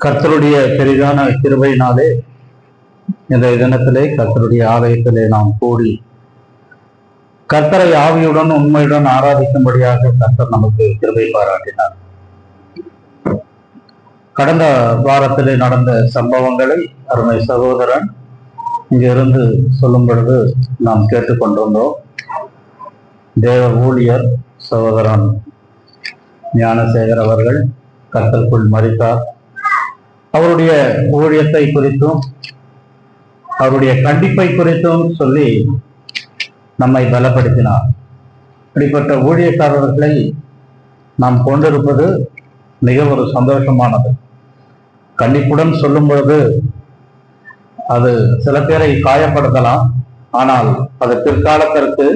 கர்த்தருடைய பெரிதான கிருபையினாலே இந்த தினத்திலே கர்த்தருடைய ஆலயத்திலே நாம் கூடி கர்த்தரை ஆவியுடன் உண்மையுடன் ஆராதிக்கும்படியாக கர்த்தர் நமக்கு கிருபை பாராட்டினார். கடந்த வாரத்திலே நடந்த சம்பவங்களை அருமை சகோதரன் இங்கிருந்து சொல்லும் பொழுது நாம் கேட்டுக்கொண்டிருந்தோம். தேவ ஊழியர் சகோதரன் ஞானசேகர் அவர்கள் கர்த்தருக்குள் மரித்தார். அவருடைய ஊழியத்தை குறித்தும் அவருடைய கண்டிப்பை குறித்தும் சொல்லி நம்மை பலப்படுத்தினார். இப்படிப்பட்ட ஊழியக்காரர்களை நாம் கொண்டிருப்பது மிக ஒரு சந்தோஷமானது. கண்டிப்புடன் சொல்லும் பொழுது அது சில பேரை காயப்படுத்தலாம், ஆனால் அது பிற்காலத்திற்கு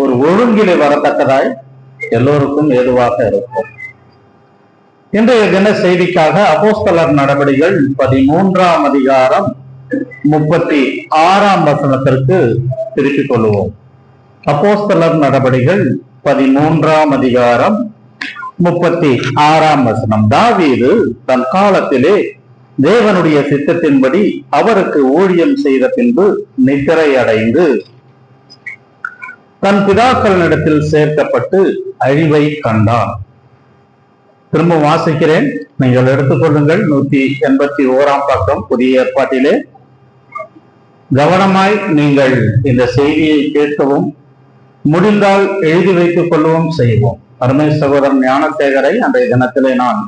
ஒரு ஒழுங்கிலே வரத்தக்கதாய் எல்லோருக்கும் ஏதுவாக இருக்கும். இன்றைய தின செய்திக்காக அப்போஸ்தலர் நடவடிக்கைகள் 13ஆம் அதிகாரம் 36ஆம் வசனத்திற்கு திருப்பிக் கொள்வோம். அப்போஸ்தலர் நடவடிக்கைகள் 13ஆம் அதிகாரம் 36ஆம் வசனம். தாவீது தன் காலத்திலே தேவனுடைய சித்தத்தின்படி அவருக்கு ஊழியம் செய்த பின்பு நித்திரை அடைந்து தன் பிதாக்களிடத்தில் சேர்க்கப்பட்டு அழிவை கண்டான். திரும்ப வாசிக்கிறேன், நீங்கள் எடுத்துக்கொள்ளுங்கள். 181ஆம் பக்கம் புதிய ஏற்பாட்டிலே கவனமாய் நீங்கள் இந்த செய்தியை கேட்கவும் முடிந்தால் எழுதி வைத்துக் கொள்ளவும் செய்வோம். அருமை சகோதரன் ஞானசேகரை அன்றைய தினத்திலே நான்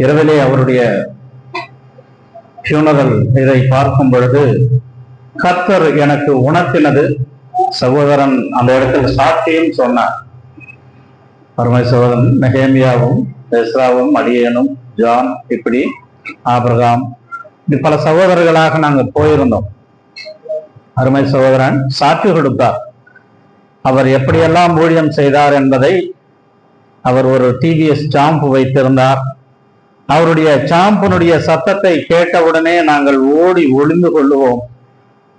இரவிலே அவருடைய ஃபியூனரல் இதை பார்க்கும் பொழுது கர்த்தர் எனக்கு உணர்த்தினது. சகோதரன் அந்த இடத்துல சாட்சியும் சொன்னார். அருமை சகோதரன் நெகேமியாவும் எஸ்ராவும் அடியேனும் ஜான் இப்படி ஆபிரகாம் இப்படி பல சகோதரர்களாக நாங்கள் போயிருந்தோம். அருமை சகோதரன் சாட்சி கொடுத்தார். அவர் எப்படியெல்லாம் ஊழியம் செய்தார் என்பதை. அவர் ஒரு டிவிஎஸ் சாம்பு வைத்திருந்தார். அவருடைய சாம்பினுடைய சத்தத்தை கேட்டவுடனே நாங்கள் ஓடி ஒளிந்து கொள்ளுவோம்.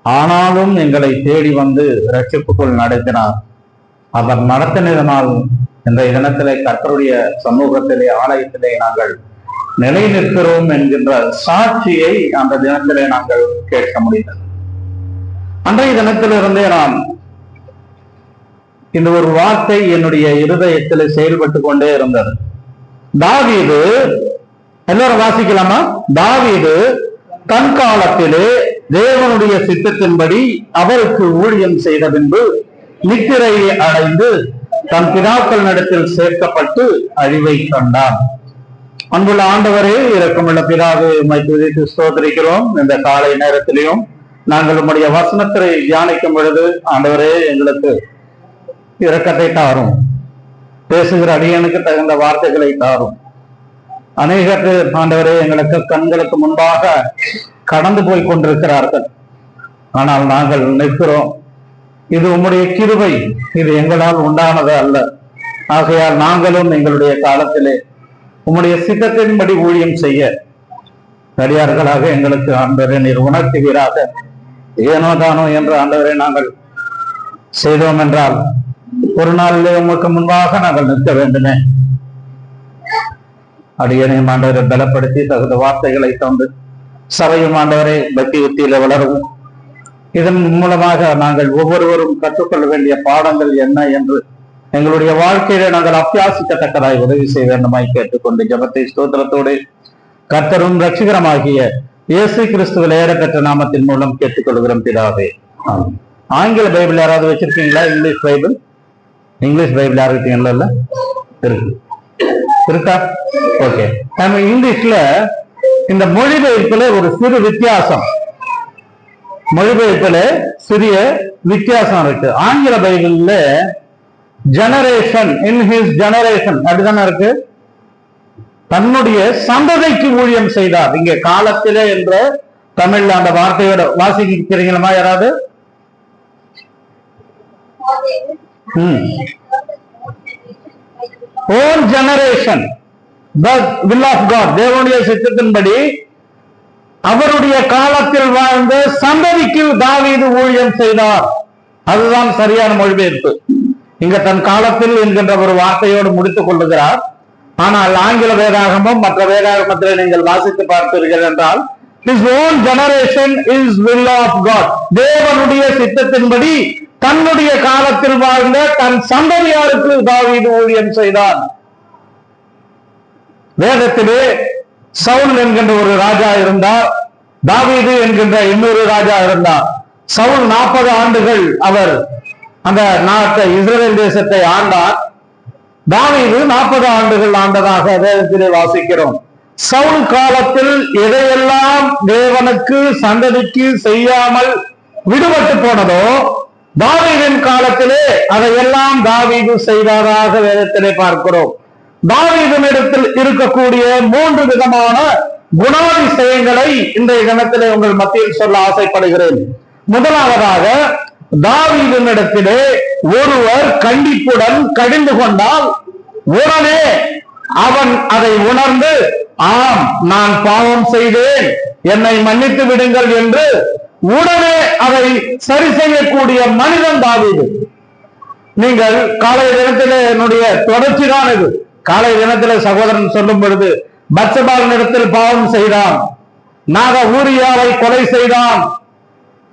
ஆனாலும் எங்களை தேடி வந்து ரட்சிப்புக்குள் நடத்தினார். அவர் நடத்தினதனால் இந்த தினத்திலே கர்த்தருடைய சமூகத்திலே ஆலயத்திலே நாங்கள் நிலை நிற்கிறோம் என்கின்ற சாட்சியை அந்த தினத்திலே நாங்கள் கேட்க முடிந்தது. அன்றைய தினத்திலிருந்தே நான் இந்த ஒரு வார்த்தை என்னுடைய இருதயத்தில் செயல்பட்டு கொண்டே இருந்தது. தாவீது, எல்லாரும் வாசிக்கலாமா? தாவீது தன் காலத்திலே தேவனுடைய சித்தத்தின்படி அவருக்கு ஊழியம் செய்த பின்பு நித்திரையை அடைந்து தன் பிதாக்களிடத்தில் சேர்க்கப்பட்டு அழிவை கண்டான். அன்புள்ள ஆண்டவரே, இரக்கமுள்ள பிதாவே, உம்மை துதித்து ஸ்தோத்திரிக்கிறோம். இந்த காலை நேரத்திலையும் நாங்கள் உம்முடைய வசனத்தை தியானிக்கும் பொழுது ஆண்டவரே எங்களுக்கு இரக்கத்தை தாரும். பேசுகிற அடியனுக்கு தகுந்த வார்த்தைகளை தாரும். அநேகருக்கு ஆண்டவரே எங்களுக்கு கண்களுக்கு முன்பாக கடந்து போய் கொண்டிருக்கிறார்கள். ஆனால் நாங்கள் நிற்கிறோம். இது உம்முடைய கிருபை, இது எங்களால் உண்டானது அல்ல. ஆகையால் நாங்களும் எங்களுடைய காலத்திலே உம்முடைய சித்தத்தின்படி ஊழியம் செய்ய நடிகார்களாக எங்களுக்கு ஆண்டவரே நீர் உணர்த்துவீராக. ஏனோ தானோ என்று ஆண்டவரை நாங்கள் செய்தோம் என்றால் ஒரு நாளிலே உமக்கு முன்பாக நாங்கள் நிற்க வேண்டுமே. அடியனையும் ஆண்டவரை பலப்படுத்தி தகுந்த வார்த்தைகளை தந்து சபையும் ஆண்டவரை பக்தி உத்தியில வளரவும், இதன் மூலமாக நாங்கள் ஒவ்வொருவரும் கற்றுக்கொள்ள வேண்டிய பாடங்கள் என்ன என்று எங்களுடைய வாழ்க்கையில நாங்கள் அபியாசிக்கத்தக்கதாய் உதவி செய்ய வேண்டுமாய் கேட்டுக்கொண்டு ஜெபத்தை ஸ்தோத்திரத்தோடு கர்த்தரும் ரட்சிகரமாகிய இயேசு கிறிஸ்துவில் ஏறப்பெற்ற நாமத்தின் மூலம் கேட்டுக்கொள்கிறோம் பிதாவே. ஆங்கில பைபிள் யாராவது வச்சிருக்கீங்களா? English Bible? இங்கிலீஷ் பைபிள் யாருக்கிட்டீங்களா? இருக்கு, இருக்கா? ஓகே. நம்ம இங்கிலீஷ்ல இந்த மொழிபெயர்ப்புல ஒரு சிறு வித்தியாசம், மொழிபெயர்ப்புல சிறிய வித்தியாசம் இருக்கு. ஆங்கில பைபிள்ல ஜெனரேஷன், இன் ஹிஸ் ஜெனரேஷன் அப்படிதானே இருக்கு. தன்னுடைய சந்ததிக்கு ஊழியம் செய்தார். இங்க காலத்திலே என்ற தமிழ்ல அந்த வார்த்தையோட வாசிக்கிறீங்களா யாராவது? Own generation, the will of God, தேவனுடைய சித்தத்தின்படி அவருடைய காலத்தில் வாழ்ந்த சந்ததிக்கு தாவீது ஊழியம் செய்தார். அதுதான் சரியான மொழிபெயர்ப்பு. இங்க தன் காலத்தில் என்கின்ற ஒரு வார்த்தையோடு முடித்துக் கொள்ளுகிறார். ஆனால் ஆங்கில வேதாகமம் மற்ற வேதாகமத்தில் நீங்கள் வாசித்து பார்ப்பீர்கள் என்றால் his own generation is will of God, தேவனுடைய சித்தத்தின்படி தன்னுடைய காலத்தில் வாழ்ந்த தன் சந்ததியாருக்கு தாவீது ஊழியம் செய்தான். வேதத்திலே சவுல் என்கின்ற ஒரு ராஜா இருந்தார், தாவீது என்கின்ற இன்னொரு ராஜா இருந்தார். சவுல் 40 ஆண்டுகள் அவர் அந்த நாட்டை இஸ்ரவேல் தேசத்தை ஆண்டார். தாவீது 40 ஆண்டுகள் ஆண்டதாக வேதத்திலே வாசிக்கிறோம். சவுல் காலத்தில் எதையெல்லாம் தேவனுக்கு சந்ததிக்கு செய்யாமல் விடுபட்டு போனதோ தாவீதின் காலத்திலே அதையெல்லாம் தாவீது செய்ததாக வேதத்திலே பார்க்கிறோம். தாவீதினிடத்தில் இருக்கக்கூடிய 3 விதமான குணாதிசயங்களை இன்றைய தினத்திலே உங்கள் மத்தியில் சொல்ல ஆசைப்படுகிறேன். முதலாவதாக, தாவீதினிடத்திலே ஒருவர் கண்டிப்புடன் கடிந்து கொண்டால் உடனே அவன் அதை உணர்ந்து, ஆம் நான் பாவம் செய்தேன், என்னை மன்னித்து விடுங்கள் என்று உடனே அதை சரி செய்யக்கூடிய மனிதன் தாவீது. நீங்கள் காலை தினத்திலே என்னுடைய தொடர்ச்சி தான் இது. காலை தினத்திலே சகோதரன் சொல்லும் பொழுது பத்சபாவினிடத்தில் பாவம் செய்தான், ஊரியாவை கொலை செய்தான்.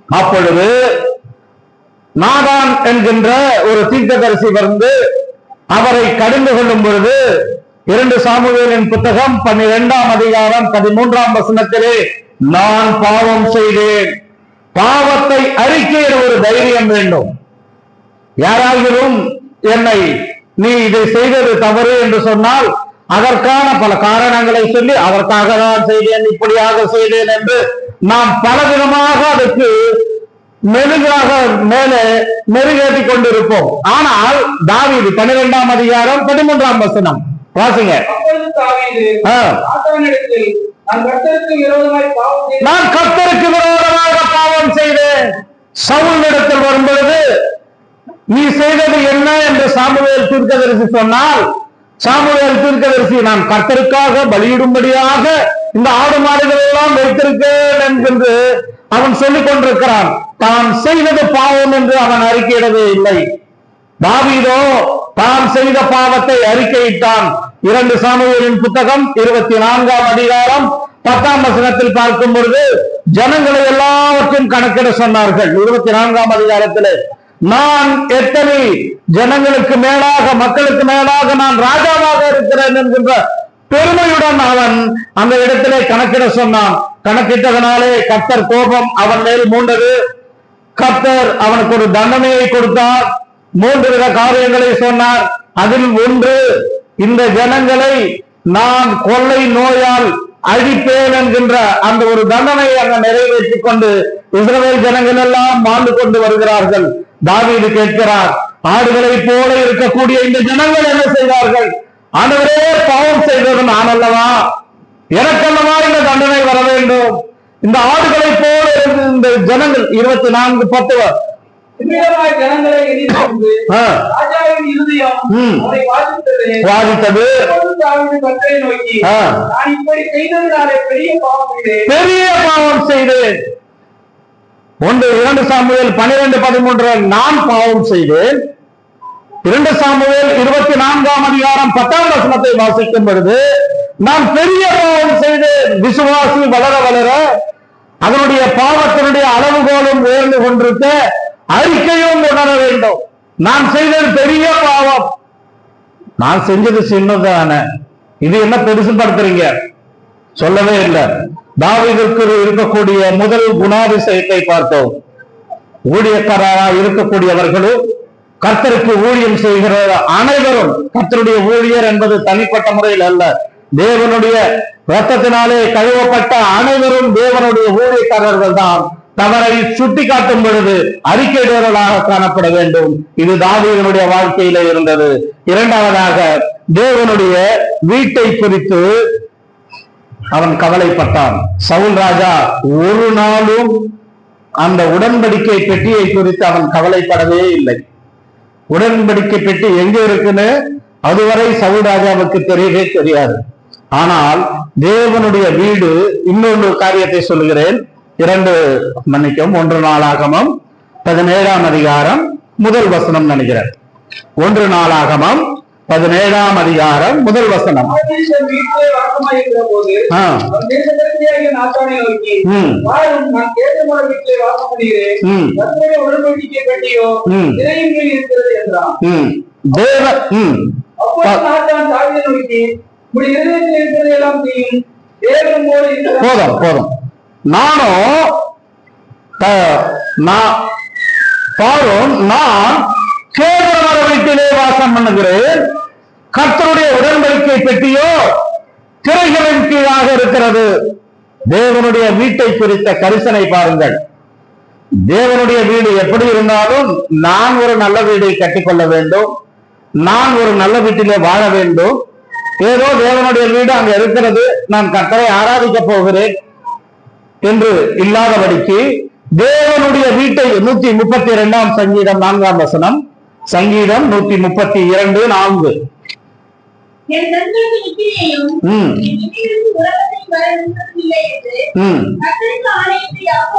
அப்பொழுது நாதான் என்கின்ற ஒரு தீர்க்கதரிசி வந்து அவரை கடிந்து கொள்ளும் பொழுது 2 சாமுவேலின் புத்தகம் 12ஆம் அதிகாரம் 13ஆம் வசனத்திலே நான் பாவம் செய்தேன், பாவத்தை அறிக்கையிட ஒரு தைரியம் வேண்டும். யாராகிலும் என்னை நீ இதை செய்தது தவறு என்று சொன்னால் அதற்கான பல காரணங்களை சொல்லி அதற்காக நான் செய்தேன், இப்படியாக செய்தேன் என்று நாம் பலவிதமாக அதற்கு மெழுகாக மேலே மெருகேற்றிக் கொண்டிருப்போம். ஆனால் தாவீது 12ஆம் அதிகாரம் 13ஆம் வசனம் வாசிங்க. நான் கர்த்தருக்கு விரோதமாக பாவம் செய்தேன். சவுலிடத்தில் வரும்பொழுது நீ செய்தது என்ன என்று சாமுவேல் தீர்க்கதரிசி சொன்னால், சாமுவேல் தீர்க்கதரிசி நான் கர்த்தருக்காக பலியிடும்படியாக இந்த ஆடு மாடுகள் எல்லாம் வைத்திருக்கேன் என்று அவன் சொல்லிக் கொண்டிருக்கிறான். தான் செய்தது பாவம் என்று அவன் அறிக்கையிடவே இல்லை. தாவீதோ தான் செய்த பாவத்தை அறிக்கையிட்டான். 2 சாமுவேலின் புத்தகம் 24ஆம் அதிகாரம் 10ஆம் வசனத்தில் பார்க்கும் பொழுது ஜனங்களை எல்லாவற்றையும் கணக்கிட சொன்னார்கள். 24ஆம் அதிகாரத்திலே நான் எத்தனை ஜனங்களுக்கு மேலாக மக்களுக்கு மேலாக நான் ராஜாவாக இருக்கிறேன் என்கின்ற பெருமையுடன் அவன் அந்த இடத்திலே கணக்கிட சொன்னான். கணக்கிட்டதனாலே கர்த்தர் கோபம் அவன் மேல் மூண்டது. கர்த்தர் அவனுக்கு ஒரு தண்டனையை கொடுத்தார். 3 வித காரியங்களை சொன்னார். அதில் ஒன்று, இந்த ஜனங்களை நான் கொள்ளை நோயால் அழிப்பேன் என்கின்ற அந்த ஒரு தண்டனையை அங்க நிறைவேற்றிக் கொண்டு இஸ்ரவேல் ஜனங்கள் எல்லாம் வாழ்ந்து கொண்டு வருகிறார்கள். தாவீது கேட்கிறார், ஆடுகளை போல இருக்கக்கூடிய இந்த ஜனங்கள் என்ன செய்தார்கள்? ஆண்டவரே, பாவம் செய்தது நான் அல்லவா? எனக்கல்லவா இந்த தண்டனை வர வேண்டும்? இந்த ஆடுகளை போல இந்த ஜனங்கள் 24:10 வாதித்தது. பெரிய பாவம் செய்தேன். 2 சாமுவேல் 12:13 நான் பாவம் செய்தேன். 2 சாமுவேல் 24ஆம் அதிகாரம் 10ஆம் வசனத்தை வாசிக்கும் பொழுது நான் பெரிய பாவம் செய்தேன். விசுவாசி வளர வளர அதனுடைய பாவத்தினுடைய அளவுகோலும் உயர்ந்து கொண்டிருக்க அறிக்கையும் உணர வேண்டும். நான் செய்தது பெரிய பாவம். நான் செஞ்சது சின்னதான, இது என்ன பெருசுபடுத்துறீங்க? சொல்லவே இல்லை. தாவீதுக்கு இருக்கக்கூடிய முதல் குணாதிசயத்தை பார்த்தோம். ஊழியக்காரராக இருக்கக்கூடியவர்களும் கர்த்தருக்கு ஊழியம் செய்கிற அனைவரும், கர்த்தருடைய ஊழியர் என்பது தனிப்பட்ட முறையில் அல்ல, தேவனுடைய ரத்தத்தினாலே கழுவப்பட்ட அனைவரும் தேவனுடைய ஊழியக்காரர்கள் தான். தவறை சுட்டி காட்டும் பொழுது அறிக்கையிடுவர்களாக காணப்பட வேண்டும். இது தாவீதுடைய வாழ்க்கையில இருந்தது. இரண்டாவதாக, தேவனுடைய வீட்டை குறித்து அவன் கவலைப்பட்டான். சவுல் ராஜா ஒரு நாளும் அந்த உடன்படிக்கை பெட்டியை குறித்து அவன் கவலைப்படவே இல்லை. உடன்படிக்கை பெட்டி எங்க இருக்குன்னு அதுவரை சவுல் ராஜாவுக்கு தெரியவே தெரியாது. ஆனால் தேவனுடைய வீடு, இன்னொரு காரியத்தை சொல்லுகிறேன், 1 நாளாகமம் 17ஆம் அதிகாரம் முதல் வசனம் நினைக்கிறேன். 1 நாளாகமம் 17ஆம் அதிகாரம் முதல் வசனம். போதும் போதும். நான் கேதுருடைய வீட்டிலே வாசம் பண்ணுகிறேன். கர்த்தருடைய உடன்படிக்கை பெட்டியோ திரைகளின் கீழாக இருக்கிறது. தேவனுடைய வீட்டை குறித்த கரிசனை பாருங்கள். தேவனுடைய வீடு எப்படி இருந்தாலும் நான் ஒரு நல்ல வீடை கட்டிக்கொள்ள வேண்டும், நான் ஒரு நல்ல வீட்டிலே வாழ வேண்டும். ஏதோ தேவனுடைய வீடு அங்க இருக்கிறது, நான் கர்த்தரை ஆராதிக்க போகிறேன் என்று இல்லாதபடிக்கு தேவனுடைய வீட்டை 132ஆம் சங்கீதம் 4ஆம் வசனம், சங்கீதம் 132:4.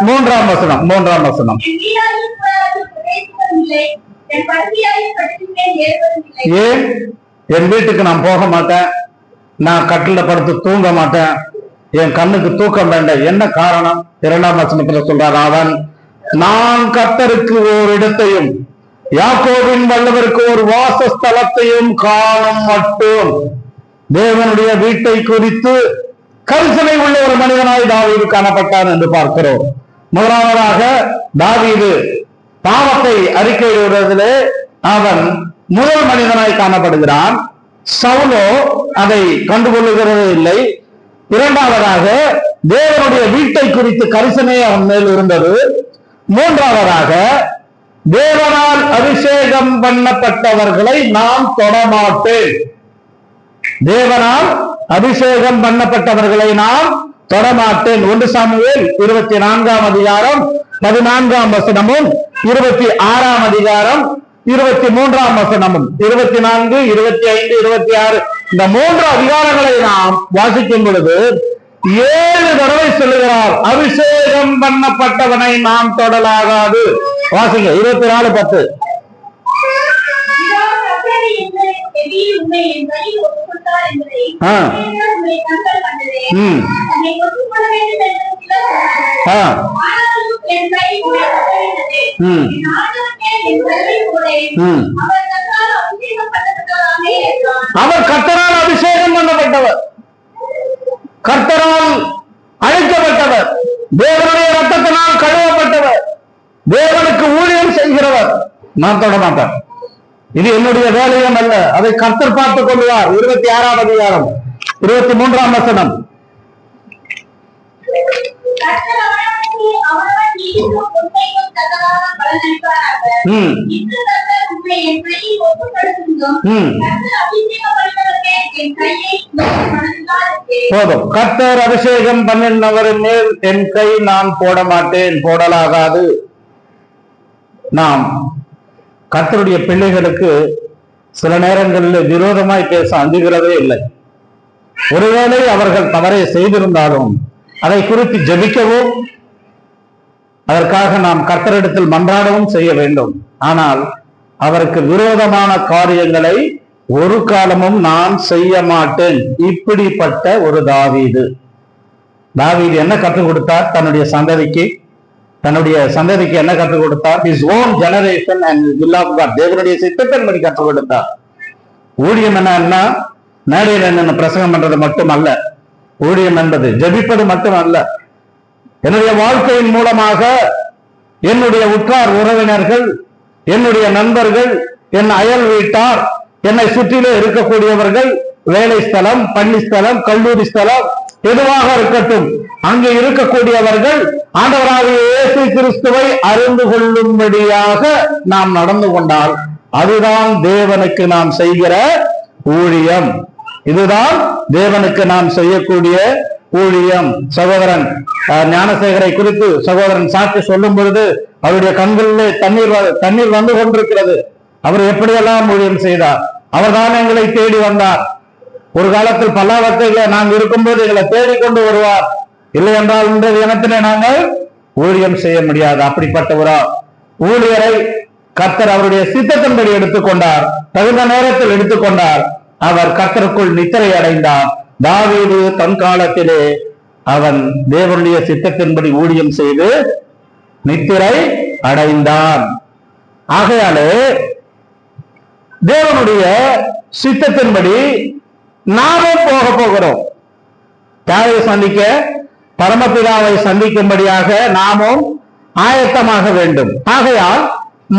மூன்றாம் வசனம். ஏன் என் வீட்டுக்கு நான் போக மாட்டேன், நான் கட்டில படுத்து தூங்க மாட்டேன், என் கண்ணுக்கு தூக்கம் வேண்டாம். என்ன காரணம்? 2ஆம் வசனத்துல சொல்றார், அவன் நான் கர்த்தருக்கு ஓர் இடத்தையும் யாக்கோபின் வல்லவருக்கு ஒரு வாசஸ்தலத்தையும் காணும் மட்டும். தேவனுடைய வீட்டை குறித்து கரிசனை உள்ள ஒரு மனிதனாய் தாவீது காணப்பட்டான் என்று பார்க்கிறோம். முதலாவதாக தாவீது பாவத்தை அறிக்கையிடுவதிலே அவன் முதல் மனிதனாய் காணப்படுகிறான். சவுலோ அதை கண்டுகொள்ளுகிறது இல்லை. இரண்டாவதாக தேவனுடைய வீட்டை குறித்து கரிசனை அவன் மேல் இருந்தது. மூன்றாவதாக தேவனால் அபிஷேகம் பண்ணப்பட்டவர்களை நான் தொடமாட்டேன். தேவனால் அபிஷேகம் பண்ணப்பட்டவர்களை நான் தொடமாட்டேன். 1 சாமுவேல் 24ஆம் அதிகாரம் 14ஆம் வசனமும் 26ஆம் அதிகாரம் 23ஆம் வசனமும் 24, 25, 26 இந்த 3 அதிகாரங்களை நாம் வாசிக்கும் பொழுது 7 தடவை சொல்லுகிறார், அபிஷேகம் பண்ணப்பட்டவனை நாம் தொடலாகாது. வாசிங்க 24:10. அவர் கர்த்தரால் அபிஷேகம் பண்ணப்பட்டவர், கர்த்தரால் அழைக்கப்பட்டவர், தேவனுடைய ரத்தத்தினால் கழுவப்பட்டவர், தேவனுக்கு ஊழியம் செய்கிறவர். நான் தொட மாட்டேன், இது என்னுடைய வேலையும் அல்ல, அதை கர்த்தர் பார்த்துக் கொள்வார். 26ஆம் அதிகாரம் 23ஆம் வசனம். போதும். கர்த்தர் அபிஷேகம் பண்ணினவரின் மேல் என் கை நான் போட மாட்டேன், போடலாகாது. நாம் கர்த்தருடைய பிள்ளைகளுக்கு சில நேரங்களில் விரோதமாய் பேச அஞ்சுகிறதே இல்லை. ஒருவேளை அவர்கள் தவறை செய்திருந்தாலும் அதை குறித்து ஜெபிக்கவும் அதற்காக நாம் கர்த்தரிடத்தில் மன்றாடவும் செய்ய வேண்டும். ஆனால் அவருக்கு விரோதமான காரியங்களை ஒரு காலமும் நான் செய்ய மாட்டேன். இப்படிப்பட்ட ஒரு தாவீது என்ன கற்றுக் கொடுத்தார்? தன்னுடைய சந்ததிக்கு என்ன கற்றுக் கொடுத்தார்? his own generation and will of God, தேவனுடைய சித்தத்தின்படி கற்றுக் கொடுத்தார். ஊழியம் என்ன? மேடையில் என்ன பிரசங்கம் பண்றது மட்டுமல்ல. ஊழியம் என்பது ஜெபிப்பது மட்டுமல்ல. என்னுடைய வாழ்க்கையின் மூலமாக என்னுடைய உற்றார் உறவினர்கள், என்னுடைய நண்பர்கள், என் அயல் வீட்டார், என்னை சுற்றிலே இருக்கக்கூடியவர்கள், வேலை ஸ்தலம், பள்ளி ஸ்தலம், கல்லூரி ஸ்தலம், எதுவாக இருக்கட்டும், அங்கே இருக்கக்கூடியவர்கள் ஆண்டவராகிய இயேசு கிறிஸ்துவை அறிந்து கொள்ளும்படியாக நாம் நடந்து கொண்டால் அதுதான் தேவனுக்கு நாம் செய்கிற ஊழியம். இதுதான் தேவனுக்கு நாம் செய்யக்கூடிய ஊழியம். சகோதரன் ஞானசேகரை குறித்து சகோதரன் சாட்சி சொல்லும் பொழுது அவருடைய கண்களிலே தண்ணீர் வந்து கொண்டிருக்கிறது. அவர் எப்படியெல்லாம் ஊழியம் செய்தார். அவர்தான் எங்களை தேடி வந்தார். ஒரு காலத்தில் பல்லாவரத்தில் நாங்கள் இருக்கும்போது எங்களை தேடிக்கொண்டு வருவார். இல்லை என்றால் இன்றைய தினத்திலே நாங்கள் ஊழியம் செய்ய முடியாது. அப்படிப்பட்ட ஒரு ஊழியரை கர்த்தர் அவருடைய சித்தத்தின்படி எடுத்துக்கொண்டார், தகுந்த நேரத்தில் எடுத்துக்கொண்டார். அவர் கர்த்தருக்குள் நித்திரை அடைந்தார். தாவீது தன் காலத்திலே அவன் தேவனுடைய சித்தத்தின்படி ஊழியம் செய்து நித்திரை அடைந்தான். ஆகையாலே தேவனுடைய சித்தத்தின்படி நாமும் போக போகிறோம். யாரை சந்திக்க? பரமபிதாவை சந்திக்கும்படியாக நாமும் ஆயத்தமாக வேண்டும். ஆகையால்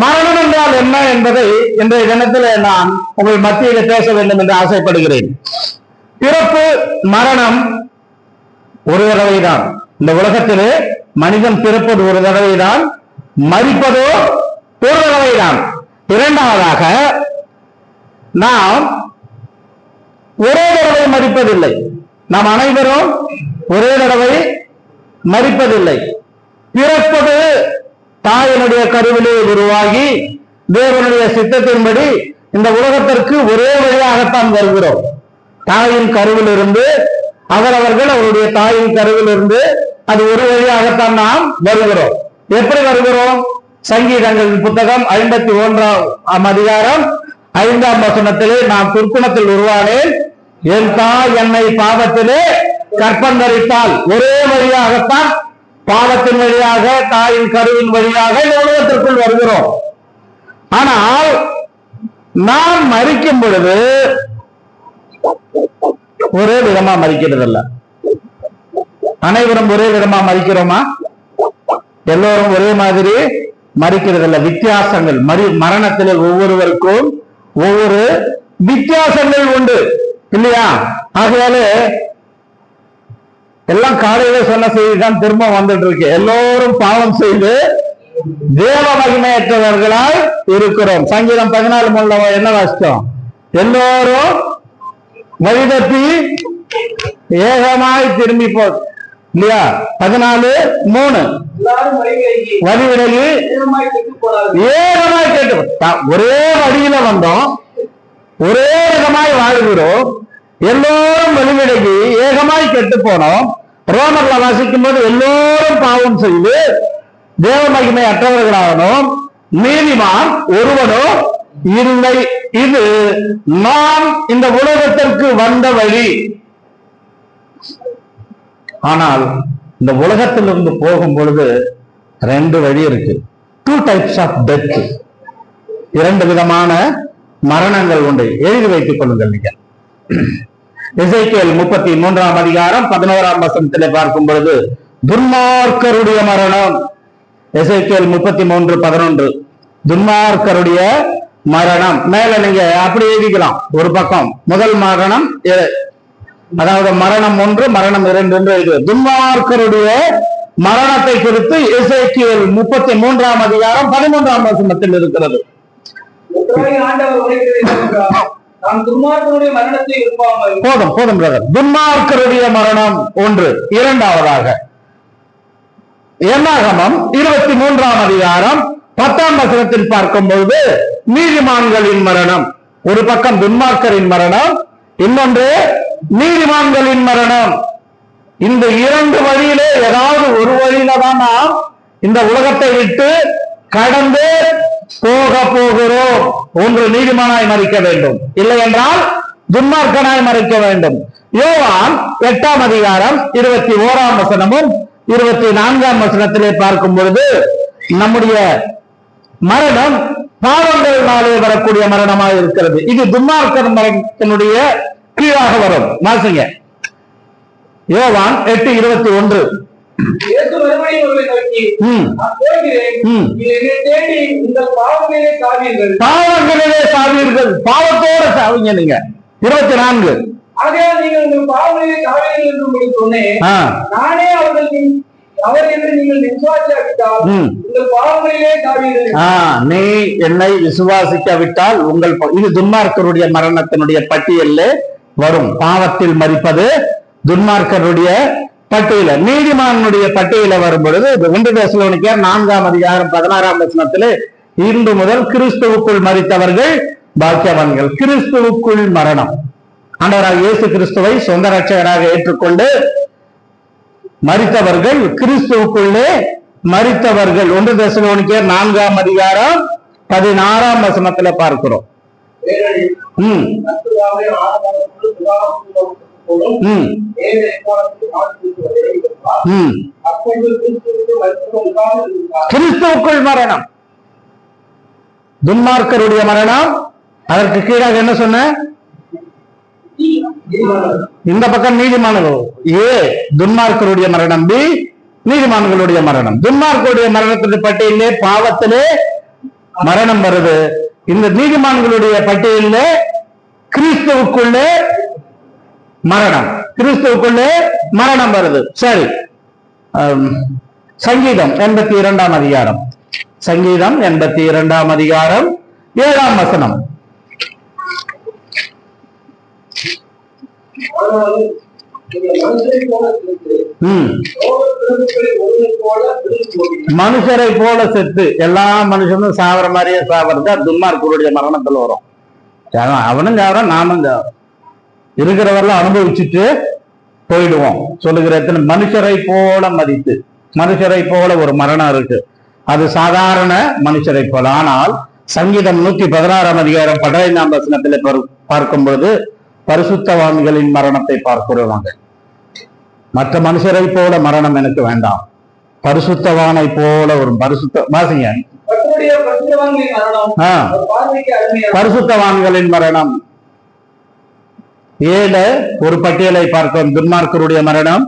மரணம் என்றால் என்ன என்பதை இன்றைய தினத்தில் நான் உங்கள் மத்தியில் பேச வேண்டும் என்று ஆசைப்படுகிறேன். பிறப்பு மரணம் ஒரு தடவைதான். இந்த உலகத்திலே மனிதன் பிறப்பது ஒரு தடவைதான், மரிப்பதோ ஒரு தடவைதான். இரண்டாவதாக நாம் ஒரே தடவை மரிப்பதில்லை. நாம் அனைவரும் ஒரே தடவை மரிப்பதில்லை. பிறப்பது தாயினுடைய கருவிலே உருவாகி தேவனுடைய சித்தத்தின்படி இந்த உலகத்திற்கு ஒரே வழியாகத்தான் வருகிறோம். தாயின் கருவில் இருந்து அவரவர்கள் அவருடைய தாயின் கருவில் இருந்து அது ஒரு வழியாகத்தான் நாம் வருகிறோம். எப்படி வருகிறோம்? சங்கீதங்களின் புத்தகம் 51ஆம் அதிகாரம் 5ஆம் வசனத்திலே, நான் துர்க்குணத்தில் உருவானேன், என் தாய் என்னை பாவத்திலே கற்பந்தரித்தால். ஒரே வழியாகத்தான், பாவத்தின் வழியாக, தாயின் கருவின் வழியாக இந்த உலகத்திற்குள் வருகிறோம். ஆனால் நாம் மரிக்கும் பொழுது ஒரே விதமா மரிக்கிறது இல்ல. அனைவரும் ஒரே விதமா மரிக்கிறோமா? எல்லோரும் ஒரே மாதிரி மரிக்கிறது இல்ல. வித்தியாசங்கள், மரணத்தில் ஒவ்வொருவருக்கும் ஒவ்வொரு வித்தியாசங்கள் உண்டு இல்லையா? ஆகையால எல்லாம் காலையில சொன்ன செய்தி தான் திரும்ப வந்துட்டு இருக்கு. எல்லோரும் பாவம் செய்து தேவ மகிமையற்றவர்களாய் இருக்கிறோம். சங்கீதம் 14:3 என்ன வாசித்தோம்? எல்லோரும் வழிதப்பி ஏகமாய் திரும்பி போ இல்லையா? 14:3 வழி விலகி ஏகமாய் கேட்டு, ஒரே வழியில வந்தோம், ஒரே விதமாய் வாழ்கிறோம், எல்லோரும் வழிவிலகி ஏகமாய் கெட்டு போனோம். ரோமர்ல வாசிக்கும் போது எல்லோரும் பாவம் செய்து தேவ மகிமை அற்றவர்களாகணும், நீதிமான் ஒருவனோ இல்லை. இது நாம் இந்த உலகத்திற்கு வந்த வழி. ஆனால் இந்த உலகத்திலிருந்து போகும் பொழுது ரெண்டு வழி இருக்கு. 2 types of death. 2 விதமான மரணங்கள் உண்டு. எழுதி வைத்துக் கொள்ளுங்கள். நீங்க எசேக்கியேல் 33ஆம் அதிகாரம் 11ஆம் வசனத்திலே பார்க்கும் பொழுது துன்மார்க்கருடைய மரணம். எசேக்கியேல் 33:11 துன்மார்க்கருடைய மரணம். மேல நீங்க அப்படி எழுதிக்கலாம். ஒரு பக்கம் முதல் மரணம், அதாவது மரணம் 1, மரணம் 2 என்று எழுது. துன்மார்க்கருடைய மரணத்தை குறித்து எசேக்கியேல் 33ஆம் அதிகாரம் 13ஆம் வசனத்தில் இருக்கிறது. போதும் போதும் பிரதர். துன்மார்க்கருடைய மரணம் 1. இரண்டாவதாக என்னாகமம் 23ஆம் அதிகாரம் 10ஆம் வசனத்தில் பார்க்கும்போது நீதிமான்களின் மரணம். ஒரு பக்கம் துன்மார்க்கரின் மரணம், இன்னொன்று நீதிமான்களின் மரணம். இந்த 2 வழியிலே ஏதாவது ஒரு வழியில தான் நாம் இந்த உலகத்தை விட்டு கடந்து போக போகிறோம். ஒன்று நீதிமானாய் மரிக்க வேண்டும், இல்லை என்றால் துன்மார்க்கனாய் மரிக்க வேண்டும். யோவான் 8ஆம் அதிகாரம் 21ஆம் வசனமும் 24ஆம் வசனத்திலே பார்க்கும் பொழுது நம்முடைய மரணம் பாவங்களினாலே வரக்கூடிய மரணமாக இருக்கிறது. இது துன்மார்க்க மரணத்தினுடைய கீழாக வரும். வாசிங்க யோவான் 8:21. பாவங்களிலே சாவீர்கள். பாவத்தோட சாவீங்க நீங்க. 24. நீ என்னை விசுவாசிக்காவிட்டால் உங்கள், இது துன்மார்க்கருடைய மரணத்தினுடைய பட்டியலில் வரும். பாவத்தில் மரிப்பது துன்மார்க்கருடைய பட்டியல. நீதிமானுடைய பட்டியல வரும் பொழுது 2 தெசலோனிக்கேயர் 4ஆம் அதிகாரம் 16ஆம் வசனத்திலே இன்று முதல் கிறிஸ்துவுக்குள் மரித்தவர்கள் பாக்கியவான்கள். கிறிஸ்துவுக்குள் மரணம். ஆண்டவராக இயேசு கிறிஸ்துவை சொந்த ரட்சகராக ஏற்றுக்கொண்டு மரித்தவர்கள், கிறிஸ்துவுக்குள்ளே மரித்தவர்கள். 1 தெசலோனிக்கேயர் 4ஆம் அதிகாரம் 16ஆம் வசனத்துல பார்க்கிறோம். கிறிஸ்துவுக்குள் மரணம், துன்மார்க்கருடைய மரணம். அதற்கு கீழாக என்ன சொன்ன? இந்த பக்கம் நீதிமான்கள், ஏ துன்மார்க்கருடைய மரணம், பி நீதிமான்களுடைய மரணம். துன்மார்க்கருடைய மரணத்தின் பட்டியலே பாவத்திலே மரணம் வருது. இந்த நீதிமான்களுடைய பட்டியலிலே கிறிஸ்துவுக்குள்ளே மரணம், கிறிஸ்துவுக்குள்ளே மரணம் வருது. சரி, சங்கீதம் 82ஆம் அதிகாரம், சங்கீதம் 82ஆம் அதிகாரம் 7ஆம் வசனம். மனுஷரை போல செத்து, எல்லா மனுஷனும் சாவர மாதிரியே சாவறது துன்மார்க்கருடைய மரணத்துல வரும். அவனும் சாவறான், நானும் சாவறோம். இருக்கிறவரெல்லாம் அனுபவிச்சுட்டு போயிடுவோம். சொல்லுகிற மனுஷரை போல மதித்து, மனுஷரை போல ஒரு மரணம் இருக்கு. அது சாதாரண மனுஷரை போல. ஆனால் சங்கீதம் 116ஆம் அதிகாரம் 15ஆம் வசனத்திலே பார்க்கும் பொழுது பரிசுத்தவான்களின் மரணத்தை பார்க்கிறோம். மற்ற மனுஷரை போல மரணம் எனக்கு வேண்டாம், பரிசுத்தவானை போல ஒரு வாசிங்க. பரிசுத்தவான்களின் மரணம் 7 ஒரு பட்டியலை பார்க்கிறோம். துன்மார்க்கருடைய மரணம்,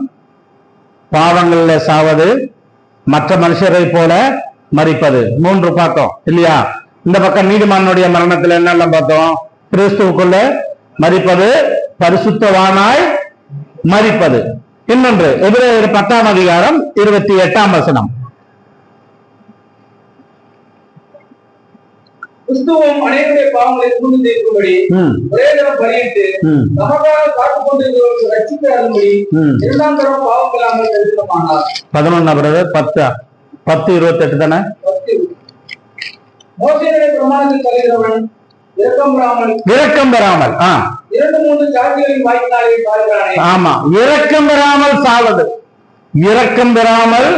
பாவங்களில் சாவது, மற்ற மனுஷரை போல மரிப்பது, 3 பார்த்தோம் இல்லையா? இந்த பக்கம் நீதிமானுடைய மரணத்துல என்னெல்லாம் பார்த்தோம்? கிறிஸ்துவுக்குள்ள மரிப்பது, பரிசுத்தவானாய் மரிப்பது. இன்னொன்று எபிரேயர் 10ஆம் அதிகாரம் 28ஆம் வசனம். கிறிஸ்துவும் அநேகருடைய பாவங்களை சுமந்து தீர்க்கும்படி ஒரே தரம் பலியிட்டு நமக்காக காத்துக் கொண்டிருக்கிறவர்கள் ரட்சிக்கப்படும்படி இரண்டாம் தரம் பாவம் இல்லாமல் தரிசனமானார். 11 தானே? மோசேயுடைய பிரமாணத்தில் தருகிறவன் இரக்கம் பெறாமல் 2-3 சாட்சிகளின் வாய்ப்பினாலே சாகிறானே. ஆமா, இரக்கம் பெறாமல் சாவது, இரக்கம் பெறாமல்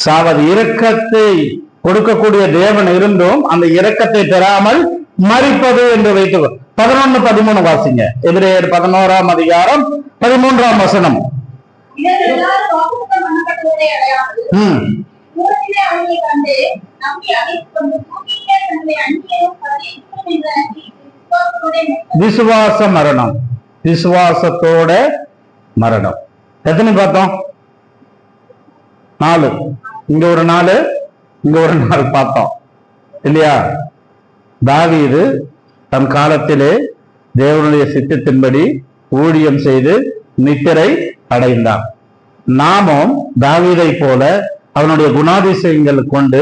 சாவது. இரக்கத்தை கொடுக்கக்கூடிய தேவன் இருந்தும் அந்த இரக்கத்தை பெறாமல் மரிப்பது என்று வைத்து 11-13 வாசிங்க. எபிரேயர் 11ஆம் அதிகாரம் 13ஆம் வசனம். விசுவாச மரணம், விசுவாசத்தோட மரணம். எத்தனை பார்த்தோம்? 4. இங்க ஒரு 4, இங்க ஒரு 4 பார்த்தோம் இல்லையா? தாவீது தன் காலத்திலே தேவனுடைய சித்தத்தின்படி ஊழியம் செய்து நித்திரை அடைந்தான். நாமும் தாவீதை போல அவனுடைய குணாதிசயங்கள் கொண்டு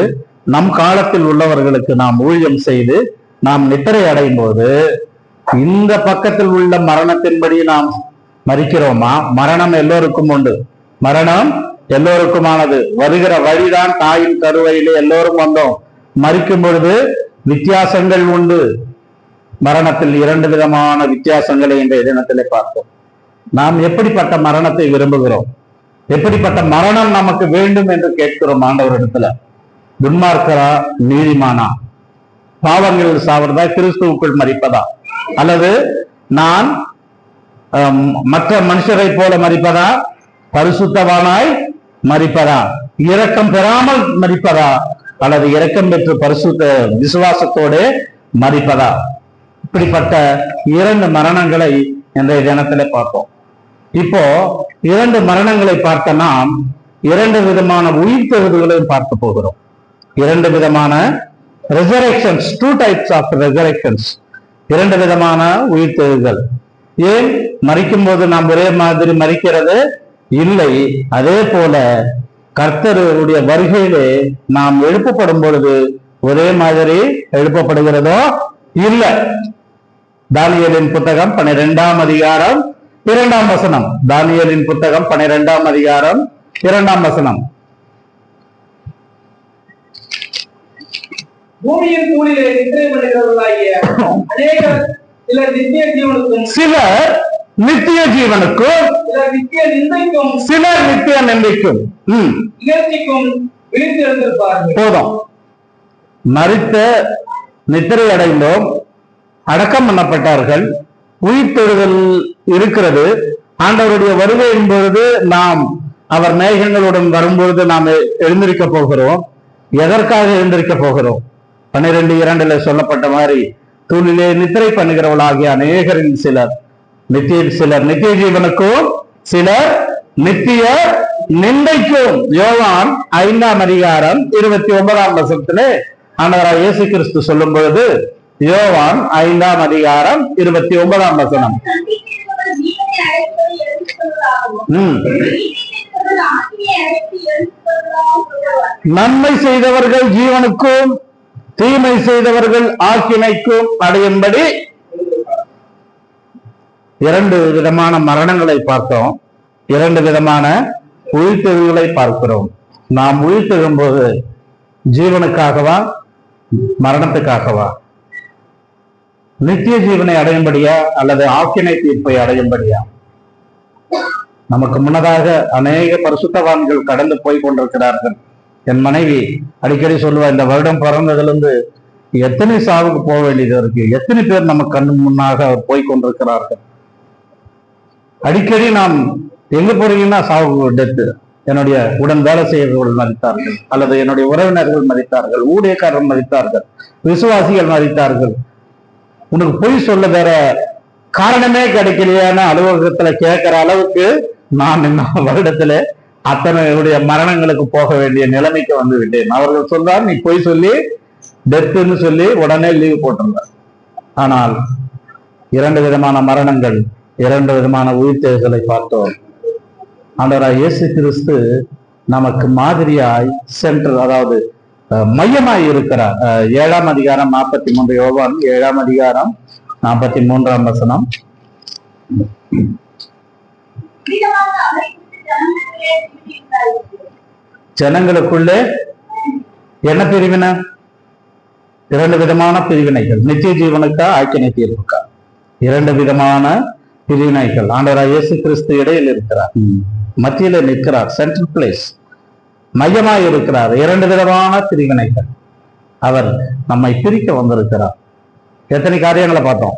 நம் காலத்தில் உள்ளவர்களுக்கு நாம் ஊழியம் செய்து நாம் நித்திரை அடையும் போது இந்த பக்கத்தில் உள்ள மரணத்தின்படி நாம் மரிக்கிறோமா? மரணம் எல்லோருக்கும் உண்டு, மரணம் எல்லோருக்குமானது. வருகிற வழிதான் தாயின் கருவையிலே எல்லோரும் வந்தோம். மரிக்கும் பொழுது வித்தியாசங்கள் உண்டு. மரணத்தில் 2 விதமான வித்தியாசங்களை இந்த தினத்திலே பார்த்தோம். நாம் எப்படிப்பட்ட மரணத்தை விரும்புகிறோம்? எப்படிப்பட்ட மரணம் நமக்கு வேண்டும் என்று கேட்கிறோம் ஆண்டவரிடத்துல? துன்மார்க்கரா, நீதிமானா? பாவங்கள் சாவறதா, கிறிஸ்துவுக்குள் மரிப்பதா? அல்லது நான் மற்ற மனுஷரை போல மரிப்பதா, பரிசுத்தவானாய் மரிப்பதா, இரக்கம் பெறாமல் மரிப்பதா, அல்லது இரக்கம் பெற்று பரிசுத்த விசுவாசத்தோடு மரிப்பதா? இப்படிப்பட்ட 2 மரணங்களை இன்றைய தினத்திலே பார்த்தோம். இப்போ 2 மரணங்களை பார்த்த நாம் 2 விதமான உயிர்த்தெழுதல்களையும் பார்க்க போகிறோம். 2 விதமான resurrections, 2 types of resurrections, 2 விதமான உயிர்த்தெழுதல். ஏன் மரிக்கும் போது நாம் ஒரே மாதிரி மரிக்கிறது இல்லை. அதே போல கர்த்தருடைய வருகையிலே நாம் எழுப்பப்படும் பொழுது ஒரே மாதிரி எழுப்பப்படுகிறதோ இல்லை. தானியேலின் புத்தகம் 12ஆம் அதிகாரம் 2ஆம் வசனம். தானியேலின் புத்தகம் 12ஆம் அதிகாரம் 2ஆம் வசனம். பூமியின் கூலிலே நித்திரை பண்ணுகிறவர்களாகிய அநேகர் சிலர் நித்திய ஜீவனுக்கும், சிலர் நித்திய ஜீவனுக்கும், சிலர் நித்திய நிந்தைக்கும், சிலர் நித்திய நிந்தைக்கும் இகழ்ச்சிக்கும் விழித்து எழுந்திருப்பார்கள். போதும். மரித்த நித்திரை அடைந்தோம், அடக்கம் பண்ணப்பட்டார்கள், உயிர்த்தெழுதல் இருக்கிறது. ஆண்டவருடைய வருகை என்பது நாம் அவர் மேகங்களுடன் வரும்பொழுது நாம் எழுந்திருக்க போகிறோம். எதற்காக எழுந்திருக்க போகிறோம்? 12:2 சொல்லப்பட்ட மாதிரி தூணிலே நித்திரை பண்ணுகிறவளாகிய அநேகரில் சிலர் நித்திய ஜீவனுக்கும், சிலர் நித்திய நிந்தைக்கும். யோவான் 5:29 ஆண்டவராய் இயேசு கிறிஸ்து சொல்லும் பொழுது, யோவான் 5:29 நன்மை செய்தவர்கள் ஜீவனுக்கும், தீமை செய்தவர்கள் ஆக்கினைக்கும் அடையும்படி. 2 விதமான மரணங்களை பார்த்தோம், 2 விதமான உயிர்த்தெழுதலை பார்க்கிறோம். நாம் உயிர்த்தெழும் போது ஜீவனுக்காகவா, மரணத்துக்காகவா? நித்திய ஜீவனை அடையும்படியா அல்லது ஆக்கினை தீர்ப்பை அடையும்படியா? நமக்கு முன்னதாக அநேக பரிசுத்தவான்கள் கடந்து போய் கொண்டிருக்கிறார்கள். என் மனைவி அடிக்கடி சொல்லுவா, இந்த வருடம் பிறந்ததிலிருந்து எத்தனை சாவுக்கு போக வேண்டியது இருக்கு, எத்தனை பேர் நம்ம கண்ணு முன்னாக போய் கொண்டிருக்கிறார்கள். அடிக்கடி நாம் எங்க போறீங்கன்னா சாவு, டெத்து. என்னுடைய உடன் வேலை செய்யறவர்கள் மதித்தார்கள், அல்லது என்னுடைய உறவினர்கள் மதித்தார்கள், ஊழியக்காரர்கள் மதித்தார்கள், விசுவாசிகள் மதித்தார்கள். உனக்கு பொய் சொல்ல வேற காரணமே கிடைக்கலையான அலுவலகத்துல கேட்கிற அளவுக்கு நான் இன்னும் வருடத்துல அத்தனையுடைய மரணங்களுக்கு போக வேண்டிய நிலைமைக்கு வந்து விட்டேன். அவர்கள் சொல்றார், நீ பொய் சொல்லி டெத்துன்னு சொல்லி உடனே லீவ் போட்டிருந்தார். ஆனால் 2 விதமான மரணங்கள், 2 விதமான உயிர்த்தெழுதலை பார்த்தோம். ஆண்டவராய் இயேசு கிறிஸ்து நமக்கு மாதிரியாய் சென்டர், அதாவது மையமாய் இருக்கிறார். 7ஆம் அதிகாரம் 43, யோவான் 7ஆம் அதிகாரம் 43 ஜனங்களுக்குள்ளே என்ன பிரிவினை? 2 விதமான பிரிவினைகள். நித்திய ஜீவனுக்கா, ஆக்கினை தீர்ப்புக்கா? 2 விதமான பிரிவினைகள். ஆண்டவராய் இயேசு கிறிஸ்து இடையில் இருக்கிறார், மத்தியில நிற்கிறார், சென்ட்ரல் பிளேஸ், மையமாய் இருக்கிறார். 2 விதமான பிரிவினைகள். அவர் நம்மை பிரிக்க வந்திருக்கிறார். எத்தனை காரியங்களை பார்த்தோம்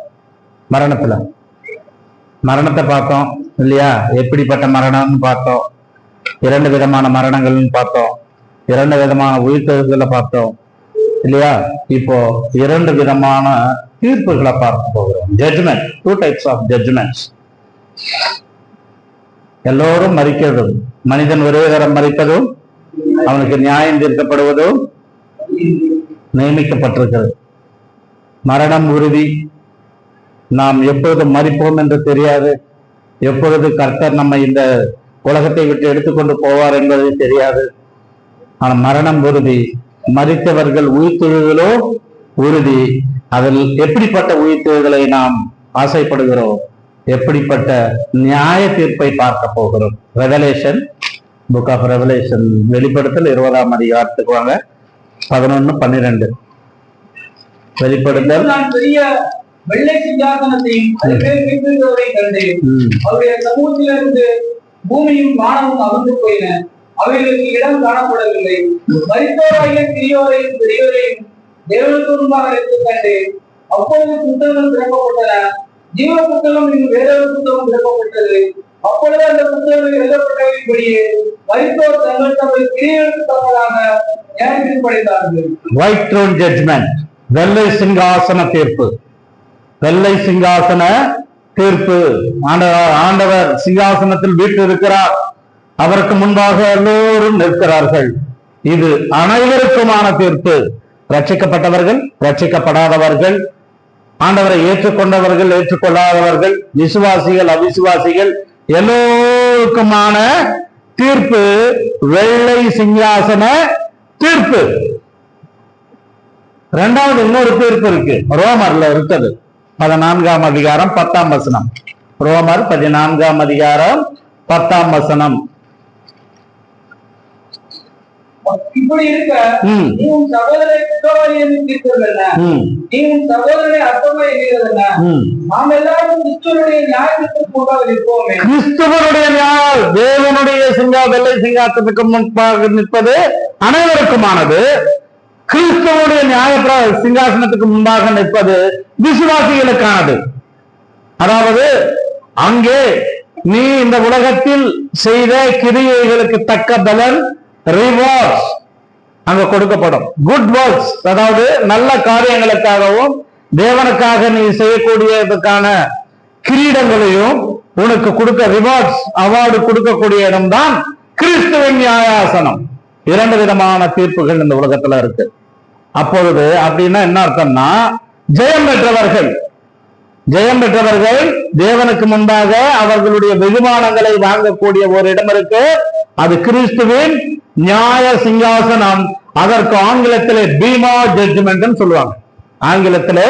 மரணத்தை பார்த்தோம் இல்லையா? எப்படிப்பட்ட மரணம்னு பார்த்தோம், 2 விதமான மரணங்கள்னு பார்த்தோம், 2 விதமான உயிர்த்தெழுதலை பார்த்தோம் இல்லையா? இப்போ 2 விதமான தீர்ப்புகளை பார்க்க போகிறோம். Judgment, 2 types of judgments. எல்லோரும் மரிக்கிறதும், மனிதன் ஒரே தரம் மரிப்பதும், அவனுக்கு நியாயம் தீர்க்கப்படுவதும் நியமிக்கப்பட்டிருக்கிறது. மரணம் உறுதி. நாம் எப்பொழுது மரிப்போம் என்று தெரியாது, எப்பொழுது கர்த்தர் நம்மை இந்த உலகத்தை விட்டு எடுத்துக்கொண்டு போவார் என்பது தெரியாது. ஆனால் மரணம் உறுதி. மரித்தவர்கள் உயிர்த்தெழுதலோ உறுதி. அதில் எப்படிப்பட்ட உயிர்த்தெழுதலை நாம் ஆசைப்படுகிறோம், எப்படிப்பட்ட நியாய தீர்ப்பை பார்க்க போகிறோம். ரெவலேஷன், புக் ஆஃப் ரெவலேஷன், வெளிப்படுத்தல் 20ஆம் அதிகாரத்துக்கு வாங்க. 11-12 வெளிப்படுத்தல். பெரிய வெள்ளை சிங்காசனத்தையும் கண்டேன். அவருடைய சமூகத்திலிருந்து பூமியும் வானமும் அகன்று போயின, அவைகளுக்கு இடம் காணப்படவில்லை. மரித்தோராகிய சிறியோரையும் பெரியோரையும் தேவனுக்கு முன்பாக எடுத்துக் கண்டேன். அப்பொழுது புத்தகங்கள் திறக்கப்பட்டன. ஜீவ புத்தகம் இன்னும் வேறொரு புத்தகம் திறக்கப்பட்டது. அப்பொழுது அந்த புத்தகங்கள் எழுதப்பட்டவைப்படியே மரித்தோர் தங்கள் தங்கள் கிரியைகளுக்கு தக்கதாக நியாயம் படைத்தார்கள். ஒயிட் த்ரோன் ஜட்ஜ்மெண்ட், வெள்ளை சிங்காசன தீர்ப்பு. வெள்ளை சிங்காசன தீர்ப்பு. ஆண்டவர் சிங்காசனத்தில் வீட்டு இருக்கிறார், அவருக்கு முன்பாக எல்லோரும் நிற்கிறார்கள். இது அனைவருக்குமான தீர்ப்பு. ரட்சிக்கப்பட்டவர்கள், ரட்சிக்கப்படாதவர்கள், ஆண்டவரை ஏற்றுக்கொண்டவர்கள், ஏற்றுக்கொள்ளாதவர்கள், விசுவாசிகள், அவிசுவாசிகள், எல்லோருக்குமான தீர்ப்பு. வெள்ளை சிங்காசன தீர்ப்பு. 2வது இன்னொரு தீர்ப்பு இருக்கு, ரோமர்ல இருக்குது. 14ஆம் அதிகாரம் 10ஆம் வசனம். ரோமர் 14ஆம் அதிகாரம் 10ஆம் வசனம். இப்படி இருக்க நீ உன் சகோதரனை குற்றவாளி என்று தீர்க்கிறதல்ல, நீ உன் சகோதரனை அற்பமாய் எண்ணுகிறதல்ல. நாம் எல்லாரும் கிறிஸ்துவனுடைய நியாயத்திற்கு முன்பாக நிற்போமே. கிறிஸ்துவனுடைய நியாயம், தேவனுடைய வெள்ளை சிங்காசனத்துக்கு முன்பாக நிற்பது அனைவருக்குமானது. கிறிஸ்துவோடைய நியாய சிங்காசனத்துக்கு முன்பாக நிற்பது விசுவாசிகளுக்கானது. அதாவது அங்கே நீ இந்த உலகத்தில் செய்த கிரியைகளுக்கு தக்க பலன் ரிவார்ட்ஸ் அங்க கொடுக்கப்படும். குட் ஒர்க்ஸ், அதாவது நல்ல காரியங்களுக்காகவும் தேவனுக்காக நீ செய்யக்கூடியதுக்கான கிரீடங்களையும் உனக்கு கொடுக்க ரிவார்ட்ஸ் அவார்டு கொடுக்கக்கூடிய இடம்தான் கிறிஸ்துவின் நியாயாசனம். 2 விதமான தீர்ப்புகள் இந்த உலகத்துல இருக்கு. அப்பொழுது அப்படின்னா என்ன அர்த்தம்னா, ஜெயம் பெற்றவர்கள் தேவனுக்கு முன்பாக அவர்களுடைய வெகுமானங்களை வாங்கக்கூடிய ஒரு இடம் இருக்கு. அது கிறிஸ்துவின் நியாய சிங்காசனம். அதற்கு ஆங்கிலத்திலே பீமா ஜட்ஜ்மெண்ட் சொல்லுவாங்க. ஆங்கிலத்திலே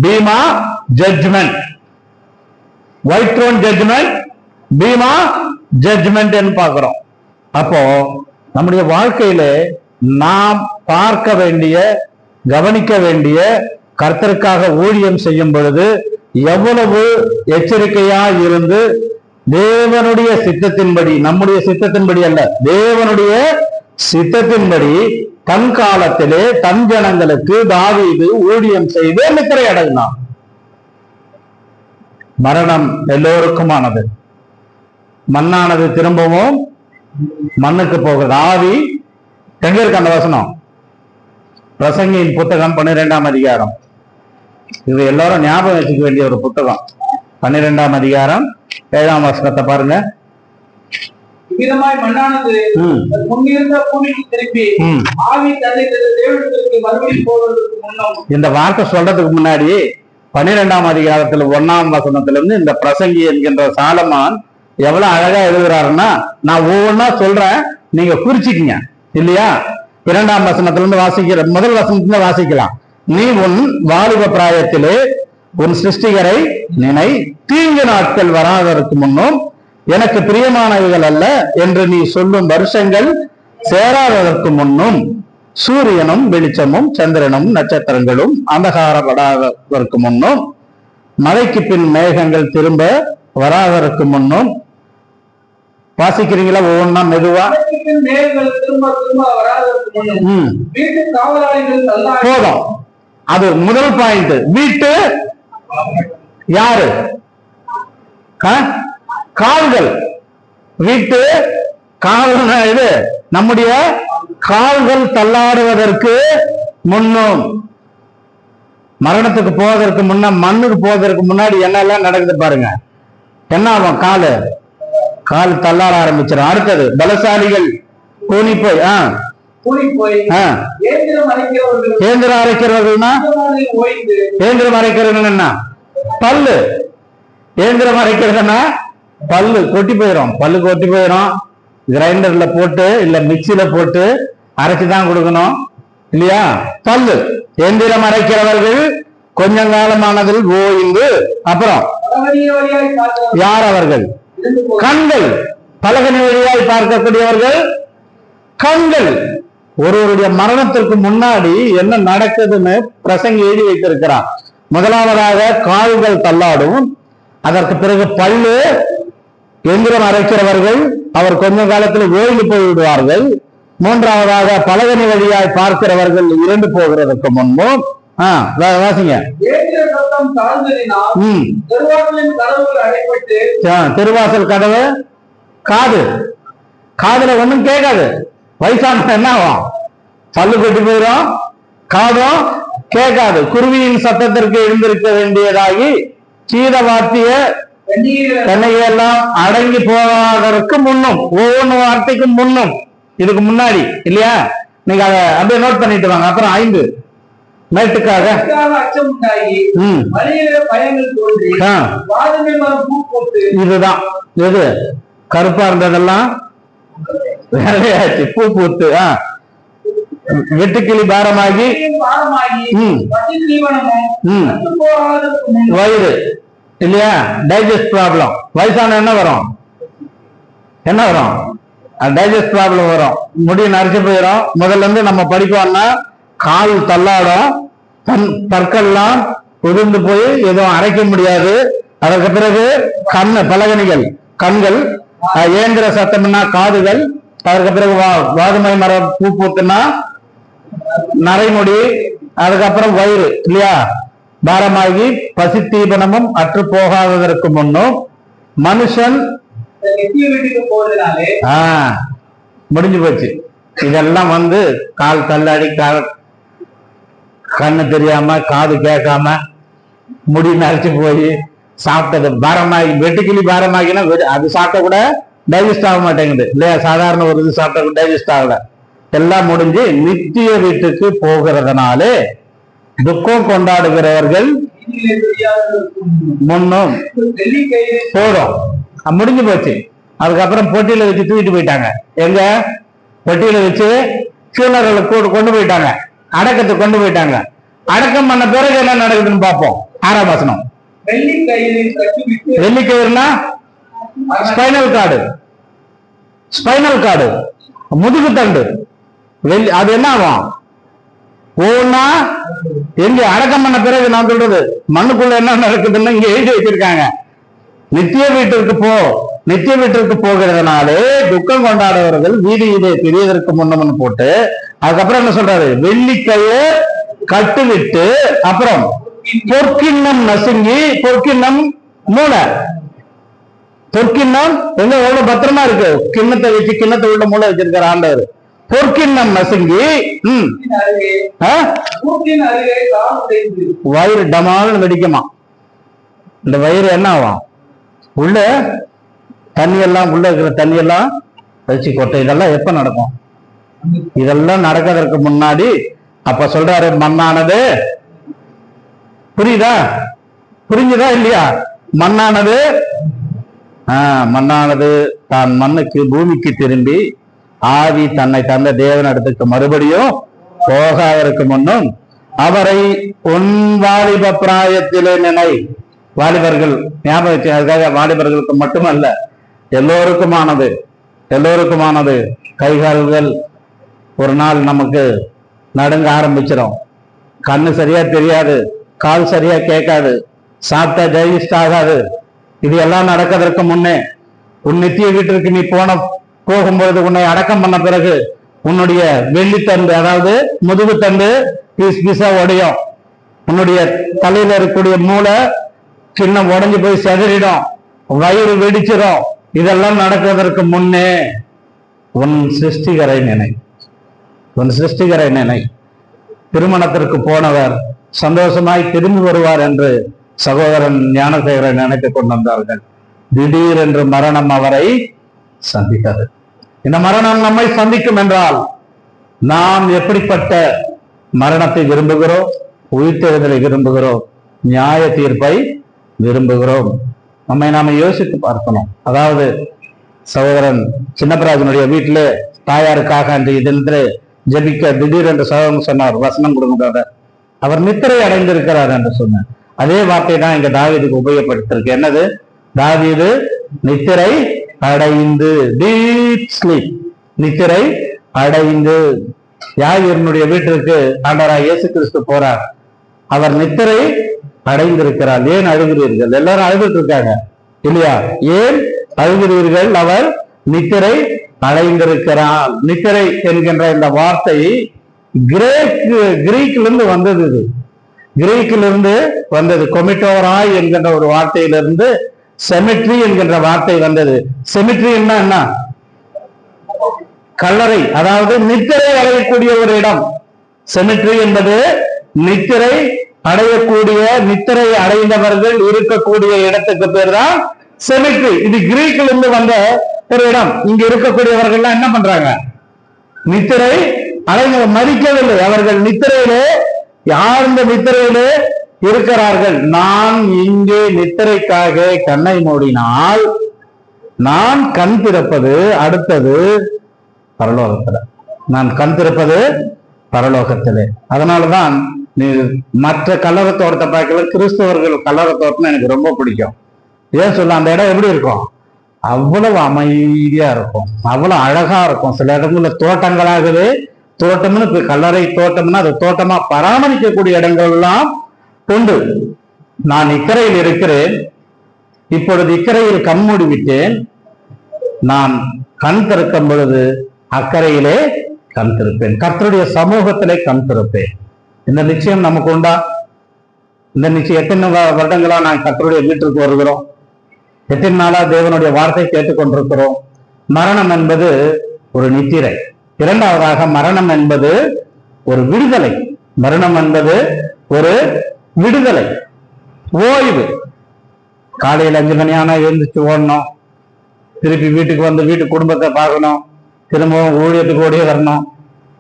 Bema judgment, white throne judgment, Bema judgment பார்க்கிறோம். அப்போ நம்முடைய வாழ்க்கையில நாம் பார்க்க வேண்டிய, கவனிக்க வேண்டிய, கர்த்தருக்காக ஊழியம் செய்யும் பொழுது எவ்வளவு எச்சரிக்கையா இருந்து தேவனுடைய சித்தத்தின்படி, நம்முடைய சித்தத்தின்படி அல்ல, தேவனுடைய சித்தத்தின்படி தன் காலத்திலே தன் ஜனங்களுக்கு தாவீது ஊழியம் செய்து நித்திரை அடைந்தான். மரணம் எல்லோருக்குமானது. மண்ணானது திரும்பவும் மண்ணுக்கு போகிறது. ஆவி எங்க இருக்கு அந்த வசனம்? பிரசங்கியின் புத்தகம் 12ஆம் அதிகாரம். இது எல்லாரும் ஞாபகம் வச்சுக்க வேண்டிய ஒரு புத்தகம். 12ஆம் அதிகாரம் 7ஆம் வசனத்தை பாருங்க. மண்ணானது முன்னிருந்த பூமிக்கு திருப்பி ஆவி தன்னை தேவனிடத்திற்கு மறுபடியும் போவதற்கு முன்னும். இந்த வார்த்தை சொல்றதுக்கு முன்னாடி 12ஆம் அதிகாரத்துல 1ஆம் வசனத்திலிருந்து இந்த பிரசங்கி என்கின்ற சாலமான் எவ்வளவு அழகா எழுதுறாருன்னா, நான் ஒவ்வொன்னா சொல்றேன், நீங்க குறிச்சிக்கீங்க இல்லையா? 2ஆம் வசனத்திலிருந்து வாசிக்கிற, முதல் வசனத்துல வாசிக்கலாம். நீ உன் வாலிப பிராயத்திலே உன் சிருஷ்டிகரை நினை, தீங்கு நாட்கள் வராததற்கு முன்னும் எனக்கு பிரியமானவைகள் அல்ல என்று நீ சொல்லும் வருஷங்கள் சேராததற்கு முன்னும் சூரியனும் வெளிச்சமும் சந்திரனும் நட்சத்திரங்களும் அந்தகாரப்படாததற்கு முன்னும் மழைக்கு பின் மேகங்கள் திரும்ப வராததற்கு முன்னும். வாசிக்கிறீங்களா ஒவ்வொன்னா மெதுவா? போதும். அது முதல் பாயிண்ட். வீட்டு யாரு? கால்கள். வீட்டு கால்கள் இது நம்முடைய கால்கள் தள்ளாடுவதற்கு முன்னும், மரணத்துக்கு போவதற்கு முன்ன, மண்ணுக்கு போவதற்கு முன்னாடி என்னெல்லாம் நடக்குது பாருங்க. என்ன ஆகும்? கால் தள்ளாட ஆரம்பிச்சிடும். அடுத்தது பலசாலிகள் கூனி போய் இயந்திரம் அரைக்கிறவர்கள்னா, இயந்திரம் அரைக்கிறவர்கள் என்ன? பல்லு. இயந்திரம் அரைக்கிறதுனா பல்லு கொட்டி போயிடும். பல்லு கொட்டி போயிடும். கிரைண்டர்ல போட்டு இல்ல மிக்சியில போட்டு அரைச்சுதான் கொடுக்கணும் இல்லையா? பல்லு. எந்திரம் அரைக்கிறவர்கள் கொஞ்சம் காலமானதில் ஓய்ந்து. அப்புறம் யார் அவர்கள்? கண்கள். பலகனி வழியாய் பார்க்கக்கூடியவர்கள் கண்கள். ஒருவருடைய மரணத்திற்கு முன்னாடி என்ன நடக்குதுன்னு பிரசங்கி எழுதி வைத்திருக்கிறார். முதலாவதாக கால்கள் தள்ளாடும். அதற்கு பிறகு பல்லு. எந்திரம் அரைக்கிறவர்கள் அவர் கொஞ்ச காலத்தில் ஓய்ந்து போய்விடுவார்கள். மூன்றாவதாக பலகனி வழியாய் பார்க்கிறவர்கள் இறந்து போகிறதுக்கு முன்பும். வாசிங்க. திருவாசல் கதவு காது. காதுல ஒண்ணும் கேட்காது. வயசான என்ன ஆகும்? பல்லு கொட்டி போயிடும், காதும் கேட்காது. குருவியின் சத்தத்திற்கு எழுந்திருக்க வேண்டியதாகி சீத வார்த்தைய தென்னையெல்லாம் அடங்கி போவதற்கு முன்னும், ஒவ்வொரு வார்த்தைக்கும் முன்னும், இதுக்கு முன்னாடி இல்லையா? நீங்க அதை அப்படியே நோட் பண்ணிட்டு வாங்க. அப்புறம் 5 மேட்டுக்காக இதுதான். எது கருப்பா இருந்ததெல்லாம் வேலையாச்சு, பூ பூத்து. வெட்டுக்கிளி பாரமாகி வயிறு இல்லையா? Digest problem. வயசான என்ன வரும்? என்ன வரும்? டைஜஸ்ட் ப்ராப்ளம் வரும். முடி நரைச்சு போயிடும். முதல்ல இருந்து நம்ம படிப்போம்னா கால் தள்ளாடும், பற்கள்லாம் உதிர்ந்து போய் எதுவும் அரைக்க முடியாது. அதற்கு பிறகு கண்ணு, பலகணிகள் கண்கள். இயந்திர சத்தம்னா காதுகள். அதற்கு பிறகு வாதுமை மரம் பூ பூத்துனா நரைமுடி, அதுக்கப்புறம் வயிறு இல்லையா பாரமாகி பசி தீபனமும் அற்று போகாததற்கு முன்னும் மனுஷன் வீட்டுக்கு போறதுனாலே முடிஞ்சு போச்சு. இதெல்லாம் வந்து கால் தள்ளாடி, கண்ணு தெரியாம, காது கேட்காம, முடி நரைச்சு போய் சாப்பிட்டது பாரமாகி, வெட்டுக்கிளி பாரமாகினா அது சாப்பிட்ட கூட டைஜஸ்ட் ஆக மாட்டேங்குது இல்லையா. சாதாரண ஒரு இது சாப்பிட்ட கூட டைஜஸ்ட் ஆகல. எல்லாம் முடிஞ்சு நித்திய வீட்டுக்கு போகிறதுனாலே துக்கம் கொண்டாடுகிறவர்கள் முன்னும் போடும். முடிஞ்சு போச்சு. அதுக்கப்புறம் பொட்டியில வச்சு தூக்கிட்டு போயிட்டாங்க. எங்க பொட்டியில வச்சு சூழலுக்கு கொண்டு போயிட்டாங்க, அடக்கத்துக்கு கொண்டு போயிட்டாங்க. அடக்கம் பண்ண பிறகு என்ன நடக்குதுன்னு பார்ப்போம். 6ஆம் வசனம். வெள்ளிக்கயிறுனா ஸ்பைனல் கார்டு, ஸ்பைனல் கார்டு முதுகு தண்டு. அது என்ன ஆகும்? ஒவ்வொன்னா எங்க அடக்கம் பண்ண பிறகு நான் சொல்றது மண்ணுக்குள்ள என்ன நடக்குதுன்னு இங்க எழுதி வச்சிருக்காங்க. நித்திய வீட்டிற்கு போ, நித்திய வீட்டிற்கு போகிறதுனாலே துக்கம் கொண்டாடுவர்கள் வீதியிலே பெரியதற்கு முன்னம்னு போட்டு, அதுக்கப்புறம் என்ன சொல்றாரு? வெள்ளிக்கயிறு கட்டுவிட்டு, அப்புறம் பொற்கிண்ணம் நசுங்கி, பொற்கிண்ணம் மூளை, பொற்கிண்ணம் எங்க எவ்வளவு பத்திரமா இருக்கு, கிண்ணத்தை வச்சு கிண்ணத்தை உள்ள மூளை வச்சிருக்கிற ஆண்டவர். பொற்கிண்ணம் நசுங்கி வயிறு டமால்னு வெடிக்குமா. இந்த வயிறு என்ன ஆகும்? உள்ள தண்ணி எல்லாம், உள்ள இருக்கிற தண்ணி எல்லாம் வச்சு கொட்டை. இதெல்லாம் எப்ப நடக்கும்? இதெல்லாம் நடக்கிறதுக்கு முன்னாடி அப்ப சொல்றாரு, மண்ணானது, புரியுதா? புரிஞ்சுதா இல்லையா? மண்ணானது மண்ணானது தான் மண்ணுக்கு பூமிக்கு திரும்பி ஆவி தன்னை தந்த தேவன் இடத்துக்கு மறுபடியும் போகாதற்கு முன்னும் அவரை உன் வாலிப பிராயத்திலே நினை. வாலிபர்கள் ஞாபகம் வச்சு, அதுக்காக வாலிபர்களுக்கு மட்டுமல்ல, எல்லோருக்குமானது, எல்லோருக்குமானது. கைகால்கள் ஒரு நாள் நமக்கு நடுங்க ஆரம்பிச்சிடும், கண்ணு சரியா தெரியாது, கால் சரியா கேட்காது, சாப்பிட்டா டைஜஸ்ட் ஆகாது. இது எல்லாம் நடக்கிறதுக்கு முன்னே உன் நித்திய வீட்டிற்கு நீ போகும்பொழுது, உன்னை அடக்கம் பண்ண பிறகு உன்னுடைய வெள்ளித்தண்டு, அதாவது முதுகு தண்டு பீஸ் பீஸா உடையும். உன்னுடைய தலையில இருக்கக்கூடிய மூளை சின்னம் உடைஞ்சு போய் செதறிடும், வயிறு வெடிச்சிடும். இதெல்லாம் நடக்கிறதற்கு முன்னே உன் சிருஷ்டிகரை நினை, உன் சிருஷ்டிகரை நினை. திருமணத்திற்கு போனவர் சந்தோஷமாய் திரும்பி வருவார் என்று சகோதரன் ஞானசேகரை நினைத்துக் கொண்டு வந்தார்கள். திடீரென்று மரணம் அவரை சந்தித்தது. இந்த மரணம் நம்மை சந்திக்கும் என்றால் நாம் எப்படிப்பட்ட மரணத்தை விரும்புகிறோம்? உயிர்த்தெழுதலை விரும்புகிறோம், நியாய தீர்ப்பை விரும்புகிறோம். நம்மை நாம யோசித்து பார்க்கணும். அதாவது சகோதரன் சின்னப்பராஜனுடைய வீட்டிலே தாயாருக்காக அன்றைய தினத்திலே ஜெபிக்க திடீரென்று சகோதரன் சொன்னார், வசனம் கொடுங்க, அவர் நித்திரை அடைந்திருக்கிறார் என்று சொன்னார். அதே வார்த்தை தான் இங்க தாவீதுக்கு உபயோகப்படுத்திருக்கு. என்னது? தாவீது நித்திரை அடைந்து, டீப் ஸ்லீப், நித்திரை அடைந்து. யாயினுடைய வீட்டிற்கு ஆண்டவராய் இயேசு கிறிஸ்து போறார். அவர் நித்திரை அடைந்திருக்கிறார். ஏன் அழுகிறீர்கள்? எல்லாரும் அழுதுட்டு இருக்காங்க இல்லையா? ஏன் அழுகிறீர்கள்? அவர் நித்திரை அடைந்திருக்கிறார். நித்திரை என்கின்ற இந்த வார்த்தை கிரீக்கிலிருந்து வந்தது. இது கிரீக்கிலிருந்து வந்தது. கொமிட்டோராய் என்கின்ற ஒரு வார்த்தையிலிருந்து செமிட்ரி என்கின்ற வார்த்தை வந்தது. செமிட்ரி என்ன? கல்லறை, அதாவது நித்திரை அடையக்கூடிய ஒரு இடம். செமிட்ரி என்பது நித்திரை அடையக்கூடிய, நித்திரை அடைந்தவர்கள் இருக்கக்கூடிய இடத்துக்கு பேர் தான் செமிட்ரி. இது கிரீக்கிலிருந்து வந்த ஒரு இடம். இங்க இருக்கக்கூடியவர்கள் என்ன பண்றாங்க? நித்திரை அடைந்த, மதிக்கவில்லை. அவர்கள் நித்திரையிலே, யாழ்ந்த நித்திரையிலே இருக்கிறார்கள். நான் இங்கே நித்திரைக்காக கண்ணை மூடினால் நான் கண் திறப்பது அடுத்தது பரலோகத்துல. நான் கண் திறப்பது பரலோகத்திலே. அதனாலதான் நீ மற்ற கல்லறை தோட்டத்தை பார்க்கல, கிறிஸ்தவர்கள் கல்லறை தோட்டம் எனக்கு ரொம்ப பிடிக்கும். ஏன் சொல்ல, அந்த இடம் எப்படி இருக்கும்? அவ்வளவு அமைதியா இருக்கும், அவ்வளவு அழகா இருக்கும். சில இடங்கள்ல தோட்டங்களாகவே, தோட்டம்னு கல்லறை தோட்டம்னா அது தோட்டமா பராமரிக்கக்கூடிய இடங்கள் எல்லாம் உண்டு. நான் இக்கரையில் இருக்கிறேன், இப்பொழுது இக்கரையில் கண் மூடி விட்டேன். நான் கண் திறக்கும் பொழுது அக்கறையிலே கண் திருப்பேன், கர்த்தருடைய சமூகத்திலே கண் திருப்பேன். இந்த நிச்சயம் நமக்கு உண்டா? இந்த நிச்சயம் எத்தனை வருடங்களா நான் கர்த்தருடைய வீட்டிற்கு வருகிறோம்? எத்தனை நாளா தேவனுடைய வார்த்தை கேட்டுக்கொண்டிருக்கிறோம்? மரணம் என்பது ஒரு நித்திரை. இரண்டாவதாக மரணம் என்பது ஒரு விடுதலை. மரணம் என்பது ஒரு விடுதலை, ஓய்வு. காலையில் 5 மணி ஆனா எழுந்திரிச்சு ஓடணும், திருப்பி வீட்டுக்கு வந்து வீட்டு குடும்பத்தை பார்க்கணும், திரும்பவும் ஊழியத்துக்கு ஓடியே வரணும்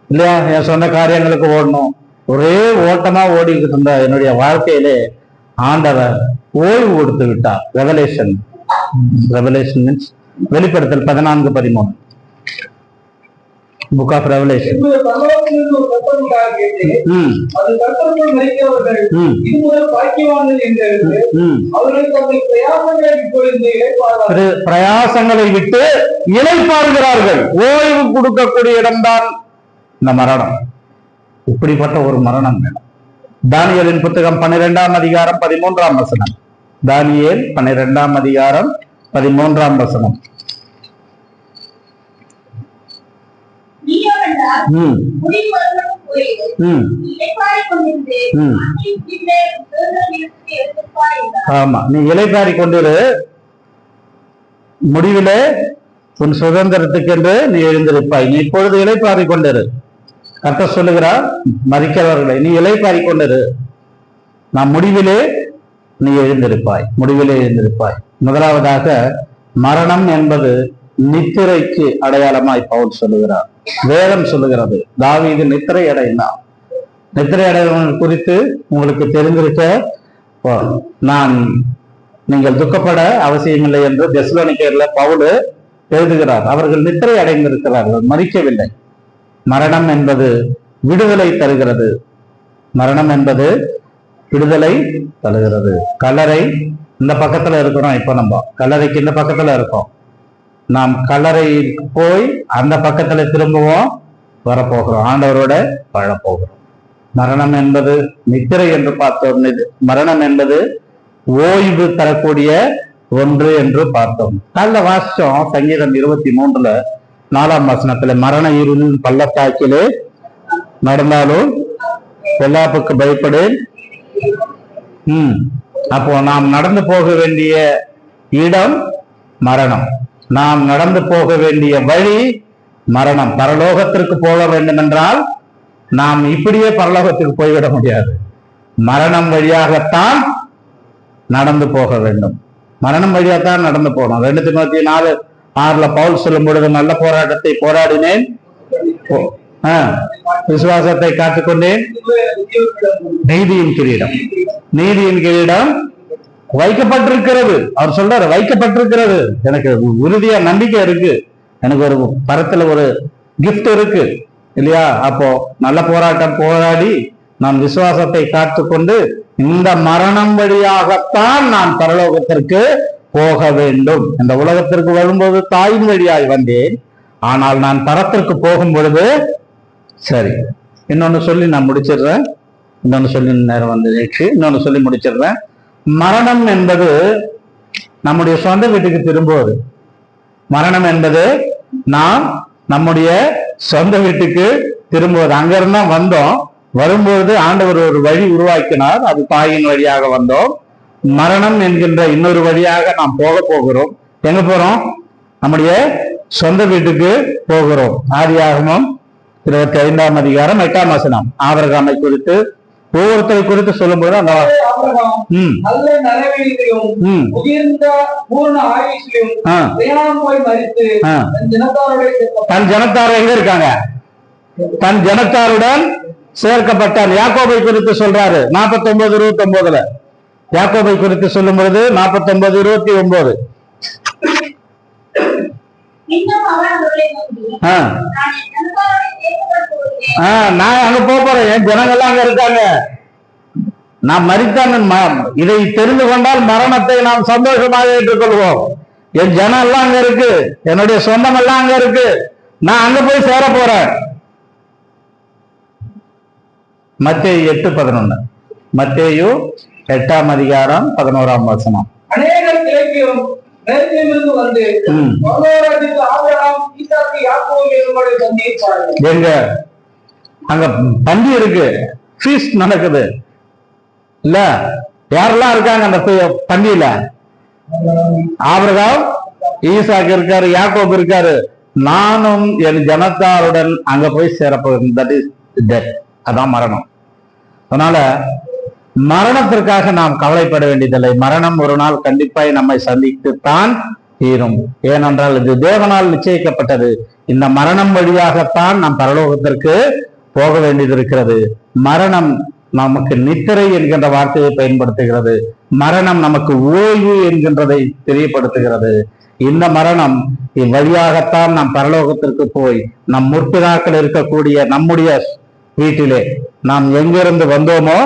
இல்லையா, என் சொந்த காரியங்களுக்கு ஓடணும். ஒரே ஓட்டமா ஓடிக்கிட்டு இருந்த என்னுடைய வாழ்க்கையிலே ஆண்டவர் ஓய்வு கொடுத்து விட்டார். ரெவலேஷன் மீன்ஸ் வெளிப்படுத்தல் 14:13, புக் ஆஃப் ரெவலேஷன். பிரயாசங்களை விட்டு இளைப்பாறுகிறார்கள். ஓய்வு கொடுக்கக்கூடிய இடம்தான் இந்த மரணம். இப்படிப்பட்ட ஒரு மரணம் வேணும். தானியேலின் புத்தகம் 12ஆம் அதிகாரம் 13ஆம் வசனம். தானியேல் 12ஆம் அதிகாரம் 13ஆம் வசனம். ஆமா, நீ இளைப்பாரி கொண்டிரு, முடிவிலே உன் சுதந்திரத்துக்கு என்று நீ எழுந்திருப்பாய். நீ இப்பொழுது இளைப்பாரி கொண்டிரு. கர்த்தர் சொல்லுகிறார், மரிக்கிறவர்களை நீ இளைப்பாரி கொண்டிரு, நான் முடிவிலே நீ எழுந்திருப்பாய், முடிவிலே எழுந்திருப்பாய். முதலாவதாக மரணம் என்பது நித்திரைக்கு அடையாளமாய் பவுல் சொல்லுகிறார். வேதம் சொல்லுகிறது தாவீது நித்திரை அடைந்தான். நித்திரை அடைவர்கள் குறித்து உங்களுக்கு தெரிந்திருக்க நீங்கள் துக்கப்பட அவசியமில்லை என்று தெசலோனிக்கேயர்ல பவுல் எழுதுகிறார். அவர்கள் நித்திரை அடைந்திருக்கிறார்கள், மரிக்கவில்லை. மரணம் என்பது விடுதலை தருகிறது. மரணம் என்பது விடுதலை தருகிறது. கல்லறை இந்த பக்கத்துல இருக்கிறோம். இப்ப நம்ம கல்லறைக்கு இந்த பக்கத்துல இருக்கோம். நாம் கல்லறை போய் அந்த பக்கத்துல திரும்பவும் வரப்போகிறோம், ஆண்டவரோட வாழப்போகிறோம். மரணம் என்பது நித்திரை என்று பார்த்தோம். மரணம் என்பது ஓய்வு தரக்கூடிய ஒன்று என்று பார்த்தோம். காலைல வாசிச்சோம் சங்கீதம் 23 4ஆம் வசனத்துல, மரண இருளின் பள்ளத்தாக்கிலே நடந்தாலும் பொல்லாப்புக்கு பயப்படேன். அப்போ நாம் நடந்து போக வேண்டிய இடம் மரணம், நாம் நடந்து போக வேண்டிய வழி மரணம். பரலோகத்திற்கு போக வேண்டும் என்றால் நாம் இப்படியே பரலோகத்துக்கு போய்விட முடியாது. மரணம் வழியாகத்தான் நடந்து போக வேண்டும். மரணம் வழியாகத்தான் நடந்து போகணும். 2 Timotheus 4:6 பவுல் சொல்லும் பொழுது, நல்ல போராட்டத்தை போராடினேன், விசுவாசத்தை காத்துக்கொண்டேன், நீதியின் கிரீடம் வைக்கப்பட்டிருக்கிறது. அவர் சொல்றாரு, வைக்கப்பட்டிருக்கிறது. எனக்கு உறுதியா நம்பிக்கை இருக்கு, எனக்கு ஒரு பரத்துல ஒரு கிஃப்ட் இருக்கு இல்லையா. அப்போ நல்ல போராட்டம் போராடி நான் விசுவாசத்தை காத்துக்கொண்டு இந்த மரணம் வழியாகத்தான் நான் பரலோகத்திற்கு போக வேண்டும். இந்த உலகத்திற்கு வரும்போது தாயின் வழியாய் வந்தேன், ஆனால் நான் பரத்திற்கு போகும் பொழுது சரி. இன்னொன்னு சொல்லி நான் முடிச்சிடுறேன். இன்னொன்னு சொல்லி நேரம் வந்துச்சு. இன்னொன்னு சொல்லி முடிச்சிடுறேன். மரணம் என்பது நம்முடைய சொந்த வீட்டுக்கு திரும்புவது. மரணம் என்பது நாம் நம்முடைய சொந்த வீட்டுக்கு திரும்புவது. அங்கிருந்தா வந்தோம், வரும்போது ஆண்டவர் ஒரு வழி உருவாக்கினார், அது தாயின் வழியாக வந்தோம். மரணம் என்கின்ற இன்னொரு வழியாக நாம் போகிறோம். எங்க போறோம்? நம்முடைய சொந்த வீட்டுக்கு போகிறோம். ஆதியாகமம் 25ஆம் அதிகாரம் 8ஆம் வசனம் ஆபிரகாமை குறித்து ஒவ்வொருத்தரை குறித்து சொல்லும்போது அந்த தன் ஜனத்தார் எங்க இருக்காங்க? தன் ஜனத்தாருடன் சேர்க்கப்பட்டார். யாக்கோபை குறித்து சொல்றாரு 49:29. யாக்கோபை குறித்து சொல்லும் பொழுது 49:29. நான் அங்க போறேன், என் ஜனங்கள்லாம் அங்க இருக்காங்க. நான் மரித்தான். இதை தெரிந்து கொண்டால் மரணத்தை நாம் சந்தோஷமாக ஏற்றுக்கொள்வோம். என் ஜனம் எல்லாம் அங்க இருக்கு, என்னுடைய சொந்தம் எல்லாம் அங்க இருக்கு, நான் அங்க போய் சேர போறேன். மத்தேயு 8:11. மத்தேயு 8ஆம் அதிகாரம் 11ஆம் வசனம். அநேகர் கிழக்கிலும் மேற்கிலிருந்து வந்து பரலோகராஜ்யத்தில் ஆபிரகாம், ஈசாக்கு, யாக்கோபு என்னுடைய சந்திப்பார்கள். எங்க அங்க பந்தி இருக்கு, ஃபீஸ்ட் நடக்குது இல்ல? யாரெல்லாம் இருக்காங்க அந்த பந்தியில? ஆபிரகாம், ஈசாக்கு இருக்காரு, யாக்கோபு இருக்காரு. நானும் என் ஜனத்தாருடன் அங்க போய் சேரப்போகிறேன். That is death. அதான் மரணம். அதனால மரணத்திற்காக நாம் கவலைப்பட வேண்டியதில்லை. மரணம் ஒரு நாள் கண்டிப்பாய் நம்மை சந்தித்துத்தான் தீரும். ஏனென்றால் இது தேவனால் நிச்சயிக்கப்பட்டது. இந்த மரணம் வழியாகத்தான் நாம் பரலோகத்திற்கு போக வேண்டியது இருக்கிறது. மரணம் நமக்கு நித்திரை என்கின்ற வார்த்தையை பயன்படுத்துகிறது. மரணம் நமக்கு ஓய்வு என்கின்றதை தெரியப்படுத்துகிறது. இந்த மரணம் இவ்வழியாகத்தான் நாம் பரலோகத்திற்கு போய் நம் முற்பிதாக்கள் இருக்கக்கூடிய நம்முடைய வீட்டிலே நாம் எங்கிருந்து வந்தோமோ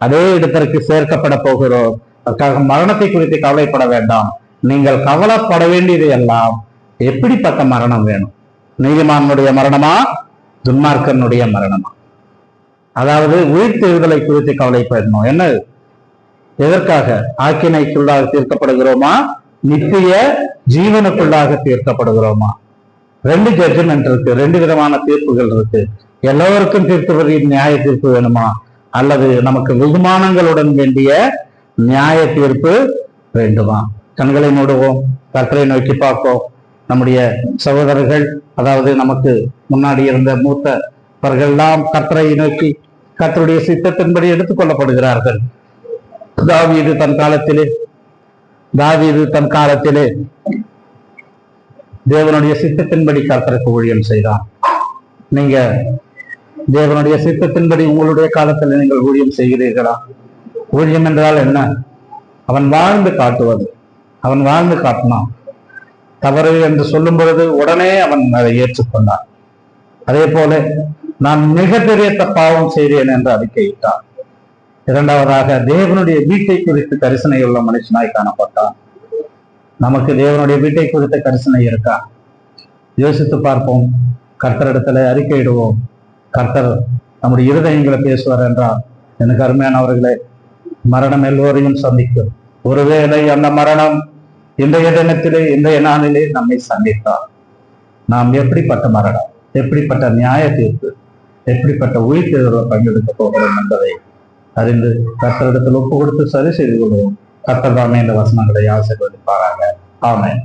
அதே இடத்திற்கு சேர்க்கப்பட போகிறோம். அதுக்காக மரணத்தை குறித்து கவலைப்பட வேண்டாம். நீங்கள் கவலைப்பட வேண்டியது எல்லாம் எப்படிப்பட்ட மரணம் வேணும்? நீதிமானுடைய மரணமா, துன்மார்க்கனுடைய மரணமா? அதாவது உயிர்த்தெழுதலை குறித்து கவலைப்படணும். என்ன, எதற்காக? ஆக்கினைக்குள்ளாக தீர்க்கப்படுகிறோமா, நித்திய ஜீவனுக்குள்ளாக தீர்க்கப்படுகிறோமா? ரெண்டு ஜட்ஜ்மெண்ட் இருக்கு, ரெண்டு விதமான தீர்ப்புகள் இருக்கு. எல்லோருக்கும் தீர்ப்பு நியாய தீர்ப்பு வேணுமா, அல்லது நமக்கு வெகுமானங்களுடன் வேண்டிய நியாய தீர்ப்பு வேண்டுமா? கண்களை மூடுவோம், கர்த்தரை நோக்கி பார்ப்போம். நம்முடைய சகோதரர்கள், அதாவது நமக்கு முன்னாடி இருந்த மூத்தவர்கள்லாம் கர்த்தரை நோக்கி கர்த்தருடைய சித்தத்தின்படி எடுத்துக் கொள்ளப்படுகிறார்கள். தாவீது தன் காலத்திலே தேவனுடைய சித்தத்தின்படி கர்த்தருக்கு ஊழியம் செய்தான். நீங்க தேவனுடைய சித்தத்தின்படி உங்களுடைய காலத்தில் நீங்கள் ஊழியம் செய்கிறீர்களா? ஊழியம் என்றால் என்ன? அவன் வாழ்ந்து காட்டுவது. அவன் வாழ்ந்து காட்டினான். தவறு என்று சொல்லும் பொழுது உடனே அவன் அதை ஏற்றுக்கொண்டான். அதே போல நான் மிகப்பெரிய பாவம் செய்தேன் என்று அறிக்கையிட்டான். இரண்டாவதாக தேவனுடைய வீட்டை குறித்து கரிசனை உள்ள மனுஷனாய் காணப்பட்டான். நமக்கு தேவனுடைய வீட்டை குறித்த கரிசனை இருக்கா? யோசித்து பார்ப்போம். கர்த்தரிடத்துல அறிக்கையிடுவோம். கர்த்தர் நம்முடைய இருதயங்களை பேசுவார் என்றால், எனக்கு அருமையானவர்களே, மரணம் எல்லோரையும் சந்திக்கும். ஒருவேளை அந்த மரணம் இன்றைய தினத்திலே, இன்றைய நாளிலே நம்மை சந்தித்தார். நாம் எப்படிப்பட்ட மரணம், எப்படிப்பட்ட நியாய தீர்ப்பு, எப்படிப்பட்ட உயிர்த்தெழுதலை பங்கெடுக்க போகிறோம் என்பதை அறிந்து கர்த்தரிடத்தில் ஒப்பு கொடுத்து சரி செய்து கொள்வோம். கர்த்தர் தாமே இந்த வசனங்களை ஆசீர்வதிப்பாராக. ஆமென்.